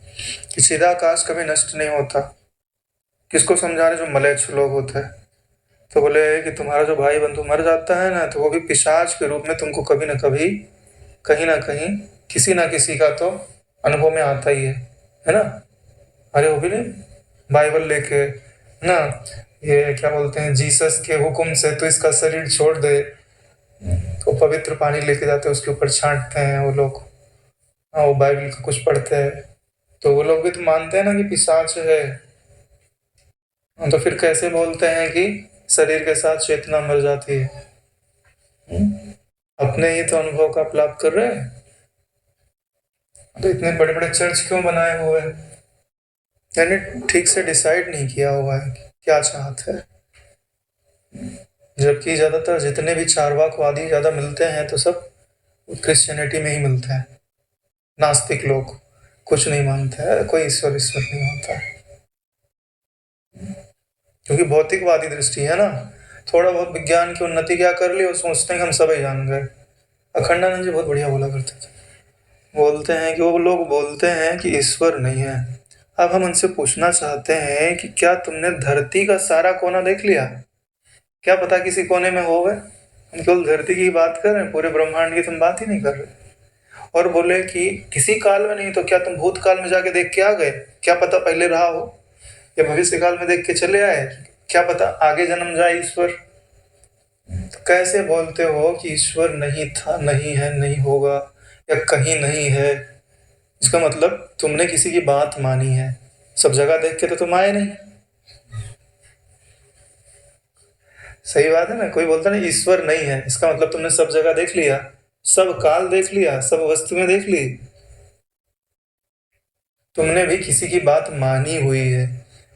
A: कि चिदाकाश कभी नष्ट नहीं होता। किसको समझा रहे? जो मलेच्छ लोग होते हैं। तो बोले कि तुम्हारा जो भाई बंधु मर जाता है ना, तो वो भी पिशाच के रूप में तुमको कभी ना कभी कहीं ना कहीं किसी ना किसी का तो अनुभव में आता ही है ना। अरे वो भी नहीं बाइबल लेके ना, ये क्या बोलते हैं, जीसस के हुक्म से तो इसका शरीर छोड़ दे, तो पवित्र पानी लेके जाते हैं उसके ऊपर छांटते हैं वो लोग। हाँ, वो बाइबल का कुछ पढ़ते हैं तो वो लोग भी तो मानते हैं ना कि पिशाच है। तो फिर कैसे बोलते हैं कि शरीर के साथ चेतना मर जाती है? अपने ही तो अनुभव का लाभ कर रहे हैं। तो इतने बड़े बड़े चर्च क्यों बनाए हुए हैं? यानी ठीक से डिसाइड नहीं किया हुआ है कि क्या चाहते हैं। जबकि ज्यादातर जितने भी चारवाकवादी ज्यादा मिलते हैं तो सब क्रिश्चियनिटी में ही मिलते हैं। नास्तिक लोग कुछ नहीं मानते हैं, कोई ईश्वर नहीं होता है, क्योंकि भौतिकवादी दृष्टि है ना। थोड़ा बहुत विज्ञान की उन्नति क्या कर ली, वो सोचते हैं कि हम सब ही जान गए। अखंडानंद जी बहुत बढ़िया बोला करते थे, बोलते हैं कि वो लोग बोलते हैं कि ईश्वर नहीं है। अब हम उनसे पूछना चाहते हैं कि क्या तुमने धरती का सारा कोना देख लिया? क्या पता किसी कोने में हो गए। हम केवल धरती की बात कर रहे हैं, पूरे ब्रह्मांड की तुम बात ही नहीं कर रहे। और बोले कि किसी काल में नहीं तो क्या तुम भूतकाल में जाके देख के आ गए? क्या पता पहले रहा हो, या भविष्य काल में देख के चले आए, क्या पता आगे जन्म जाए ईश्वर। तो कैसे बोलते हो कि ईश्वर नहीं था, नहीं है, नहीं होगा, या कहीं नहीं है? इसका मतलब तुमने किसी की बात मानी है। सब जगह देख के तो तुम आए नहीं। सही बात है ना। कोई बोलता नहीं ईश्वर नहीं है, इसका मतलब तुमने सब जगह देख लिया, सब काल देख लिया, सब वस्तुएं देख ली। तुमने भी किसी की बात मानी हुई है,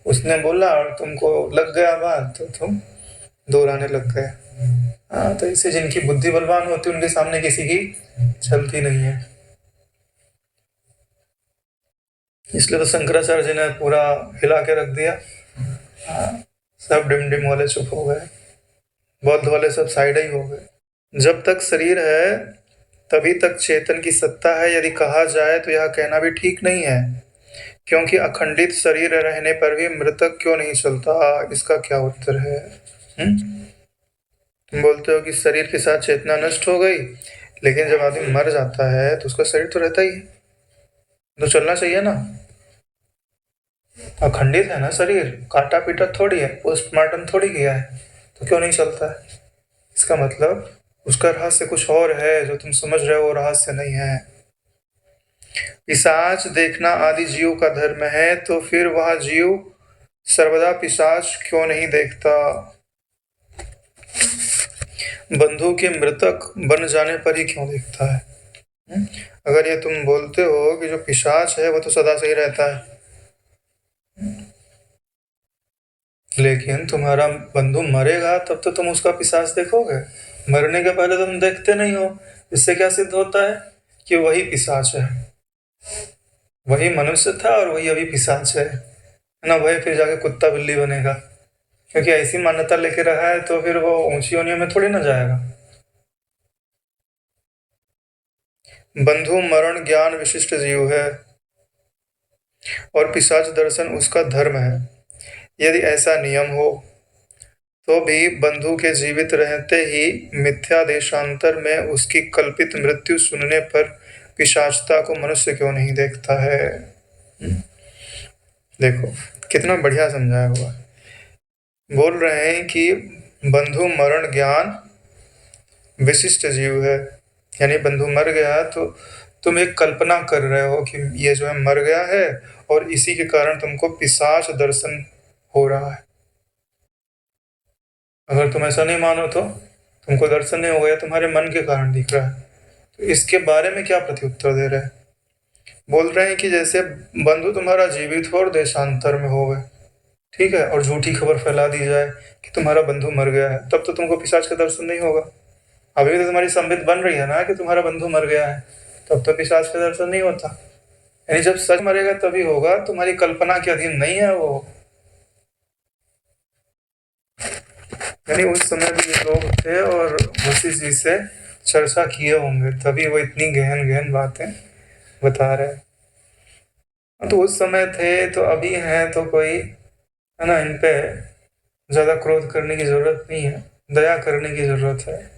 A: उसने बोला और तुमको लग गया बात तो तुम दोहराने लग गए। हाँ, तो इसे जिनकी बुद्धि बलवान होती है उनके सामने किसी की चलती नहीं है। इसलिए तो शंकराचार्य जी ने पूरा हिला के रख दिया। सब डिम डिम वाले चुप हो गए, बौद्ध वाले सब साइड ही हो गए। जब तक शरीर है तभी तक चेतन की सत्ता है, यदि कहा जाए तो यह कहना भी ठीक नहीं है, क्योंकि अखंडित शरीर रहने पर भी मृतक क्यों नहीं चलता, इसका क्या उत्तर है? तुम बोलते हो कि शरीर के साथ चेतना नष्ट हो गई, लेकिन जब आदमी मर जाता है तो उसका शरीर तो रहता ही है, तो चलना चाहिए ना। अखंडित है ना शरीर, काटा पीटा थोड़ी है, पोस्टमार्टम थोड़ी किया है, तो क्यों नहीं चलता है? इसका मतलब उसका रहस्य कुछ और है, जो तुम समझ रहे हो वो रहस्य नहीं है। पिशाच देखना आदि जीव का धर्म है, तो फिर वह जीव सर्वदा पिशाच क्यों नहीं देखता? बंधु के मृतक बन जाने पर ही क्यों देखता है? अगर ये तुम बोलते हो कि जो पिशाच है वो तो सदा से ही रहता है, लेकिन तुम्हारा बंधु मरेगा तब तो तुम उसका पिशाच देखोगे, मरने के पहले तुम देखते नहीं हो। इससे क्या सिद्ध होता है कि वही पिशाच है, वही मनुष्य था और वही अभी पिशाच है ना। वही फिर जाके कुत्ता बिल्ली बनेगा, क्योंकि ऐसी मान्यता लेके रहा है तो फिर वो ऊंची योनियों में थोड़ी ना जाएगा। बंधु मरण ज्ञान विशिष्ट जीव है और पिशाच दर्शन उसका धर्म है। यदि ऐसा नियम हो तो भी बंधु के जीवित रहते ही मिथ्या देशांतर में उसकी कल्पित मृत्यु सुनने पर पिशाचता को मनुष्य क्यों नहीं देखता है? देखो कितना बढ़िया समझाया हुआ। बोल रहे हैं कि बंधु मरण ज्ञान विशिष्ट जीव है, यानी बंधु मर गया तो तुम एक कल्पना कर रहे हो कि ये जो है मर गया है और इसी के कारण तुमको पिशाच दर्शन हो रहा है। अगर तुम ऐसा नहीं मानो तो तुमको दर्शन नहीं हो गया, तुम्हारे मन के कारण दिख रहा है। तो इसके बारे में क्या प्रत्युत्तर दे रहे हैं? बोल रहे हैं कि जैसे बंधु तुम्हारा जीवित हो और देशांतर में हो गए, ठीक है, और झूठी खबर फैला दी जाए कि तुम्हारा बंधु मर गया है, तब तो तुमको पिशाच का दर्शन नहीं होगा। अभी तो तुम्हारी संबित बन रही है ना कि तुम्हारा बंधु मर गया है, तब तो पिशाच का दर्शन नहीं होता। यानी जब सच मरेगा तभी होगा, तुम्हारी कल्पना के अधीन नहीं है वो। यानी उस समय भी ये लोग थे और वशिष्ठ जी से चर्चा किए होंगे, तभी वो इतनी गहन गहन बातें बता रहे हैं। तो उस समय थे तो अभी हैं तो कोई है ना, इन पे ज्यादा क्रोध करने की जरूरत नहीं है, दया करने की जरूरत है।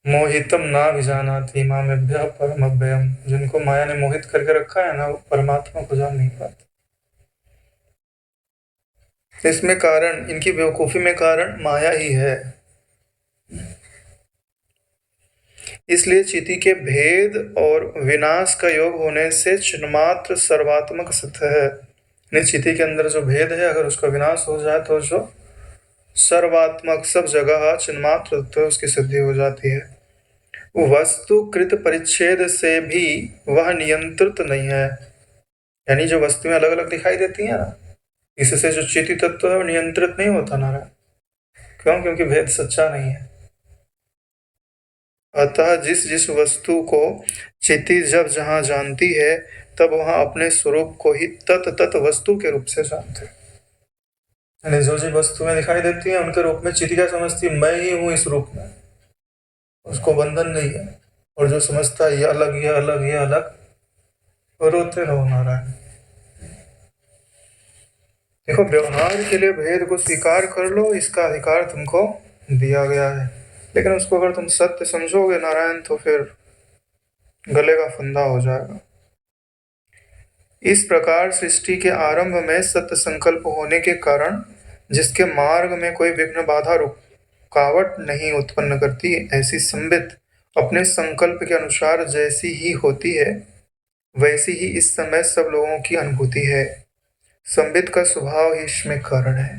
A: मोहितम ना विजानाति मामेभ्यः परम अव्ययम, जिनको माया ने मोहित करके रखा है ना, वो परमात्मा को जान नहीं पाते। इसमें कारण, इनकी बेवकूफी में कारण माया ही है। इसलिए चिति के भेद और विनाश का योग होने से चिन्मात्र सर्वात्मक सिद्ध है। चिति के अंदर जो भेद है, अगर उसका विनाश हो जाए तो जो सर्वात्मक सब जगह चिन्मात्र तो उसकी सिद्धि हो जाती है। वस्तु कृत परिच्छेद से भी वह नियंत्रित नहीं है, यानी जो वस्तुएं अलग अलग दिखाई देती हैं ना, इससे जो चिति तत्व है वो नियंत्रित नहीं होता नारायण। क्यों? क्योंकि भेद सच्चा नहीं है। अतः जिस जिस वस्तु को चिति जब जहाँ जानती है, तब वहाँ अपने स्वरूप को ही तत् तत् वस्तु के रूप से जानते हैं। यानी जो जो वस्तुएं दिखाई देती हैं उनके रूप में चिति क्या समझती है? मैं ही हूँ इस रूप में, उसको बंधन नहीं है। और जो समझता है ये अलग ये अलग ये अलग, वो रोते रहो नारायण। देखो व्यवहार के लिए भेद को स्वीकार कर लो, इसका अधिकार तुमको दिया गया है, लेकिन उसको अगर तुम सत्य समझोगे नारायण तो फिर गले का फंदा हो जाएगा। इस प्रकार सृष्टि के आरंभ में सत्य संकल्प होने के कारण जिसके मार्ग में कोई विघ्न बाधा रुकावट नहीं उत्पन्न करती, ऐसी संबित अपने संकल्प के अनुसार जैसी ही होती है, वैसी ही इस समय सब लोगों की अनुभूति है। संबित का स्वभाव ही इसमें कारण है।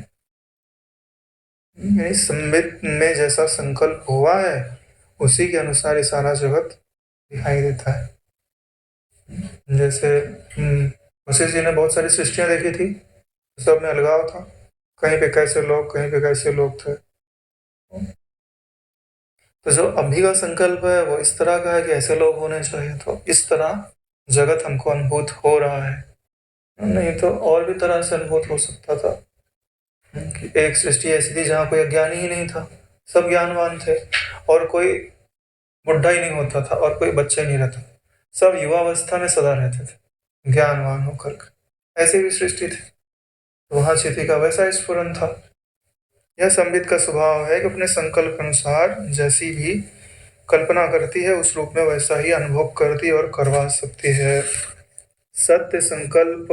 A: यानी संबित में जैसा संकल्प हुआ है उसी के अनुसार ये सारा जगत दिखाई देता है। जैसे वशिष्ठ जी ने बहुत सारी सृष्टियां देखी थी, सब में अलगाव था, कहीं पे कैसे लोग कहीं पे कैसे लोग थे। तो जो अभी का संकल्प है वो इस तरह का है कि ऐसे लोग होने चाहिए, तो इस तरह जगत हमको अनुभूत हो रहा है। नहीं तो और भी तरह से अनुभूत हो सकता था कि एक सृष्टि ऐसी थी जहाँ कोई अज्ञानी ही नहीं था, सब ज्ञानवान थे, और कोई बुढ़ा ही नहीं होता था और कोई बच्चा ही नहीं रहता, सब युवावस्था में सदा रहते थे। ज्ञानवान होकर। ऐसे भी सृष्टि थी, वहां चिति का वैसा स्फुरन था। यह संबित का स्वभाव है कि अपने संकल्प अनुसार जैसी भी कल्पना करती है उस रूप में वैसा ही अनुभव करती और करवा सकती है। सत्य संकल्प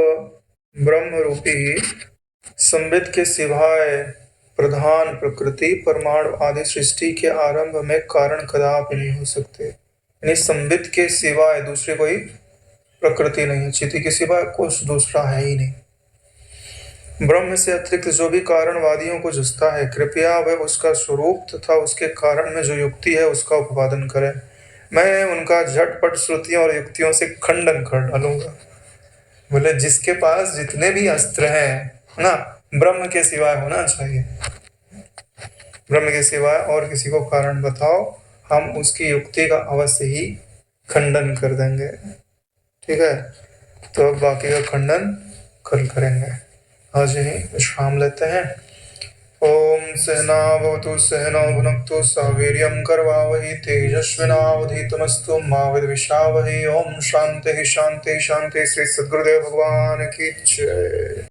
A: ब्रह्म रूपी संबित के सिवाय प्रधान प्रकृति परमाणु आदि सृष्टि के आरंभ में कारण कदापि नहीं हो सकते। यानी संबित के सिवाय दूसरी कोई प्रकृति नहीं है, चिति के सिवाय कुछ दूसरा है ही नहीं। ब्रह्म से अतिरिक्त जो भी कारणवादियों को जसता है, कृपया वह उसका स्वरूप तथा उसके कारण में जो युक्ति है उसका उपवादन करे। मैं उनका झटपट श्रुतियों और युक्तियों से खंडन कर डालूंगा। बोले जिसके पास जितने भी अस्त्र हैं ना, ब्रह्म के सिवाय होना चाहिए। ब्रह्म के सिवाय और किसी को कारण बताओ, हम उसकी युक्ति का अवश्य ही खंडन कर देंगे। ठीक है, तो अब बाकी का खंडन कल करेंगे। आज ही विश्राम लेते हैं। ओम सहनावतु सहनौ भुनक्तु सह वीर्यं करवावहै तेजस्विनावधीतमस्तु मा विद्विषावहै। ओम शांति शांति शांति। श्री सद्गुरुदेव भगवान की जय।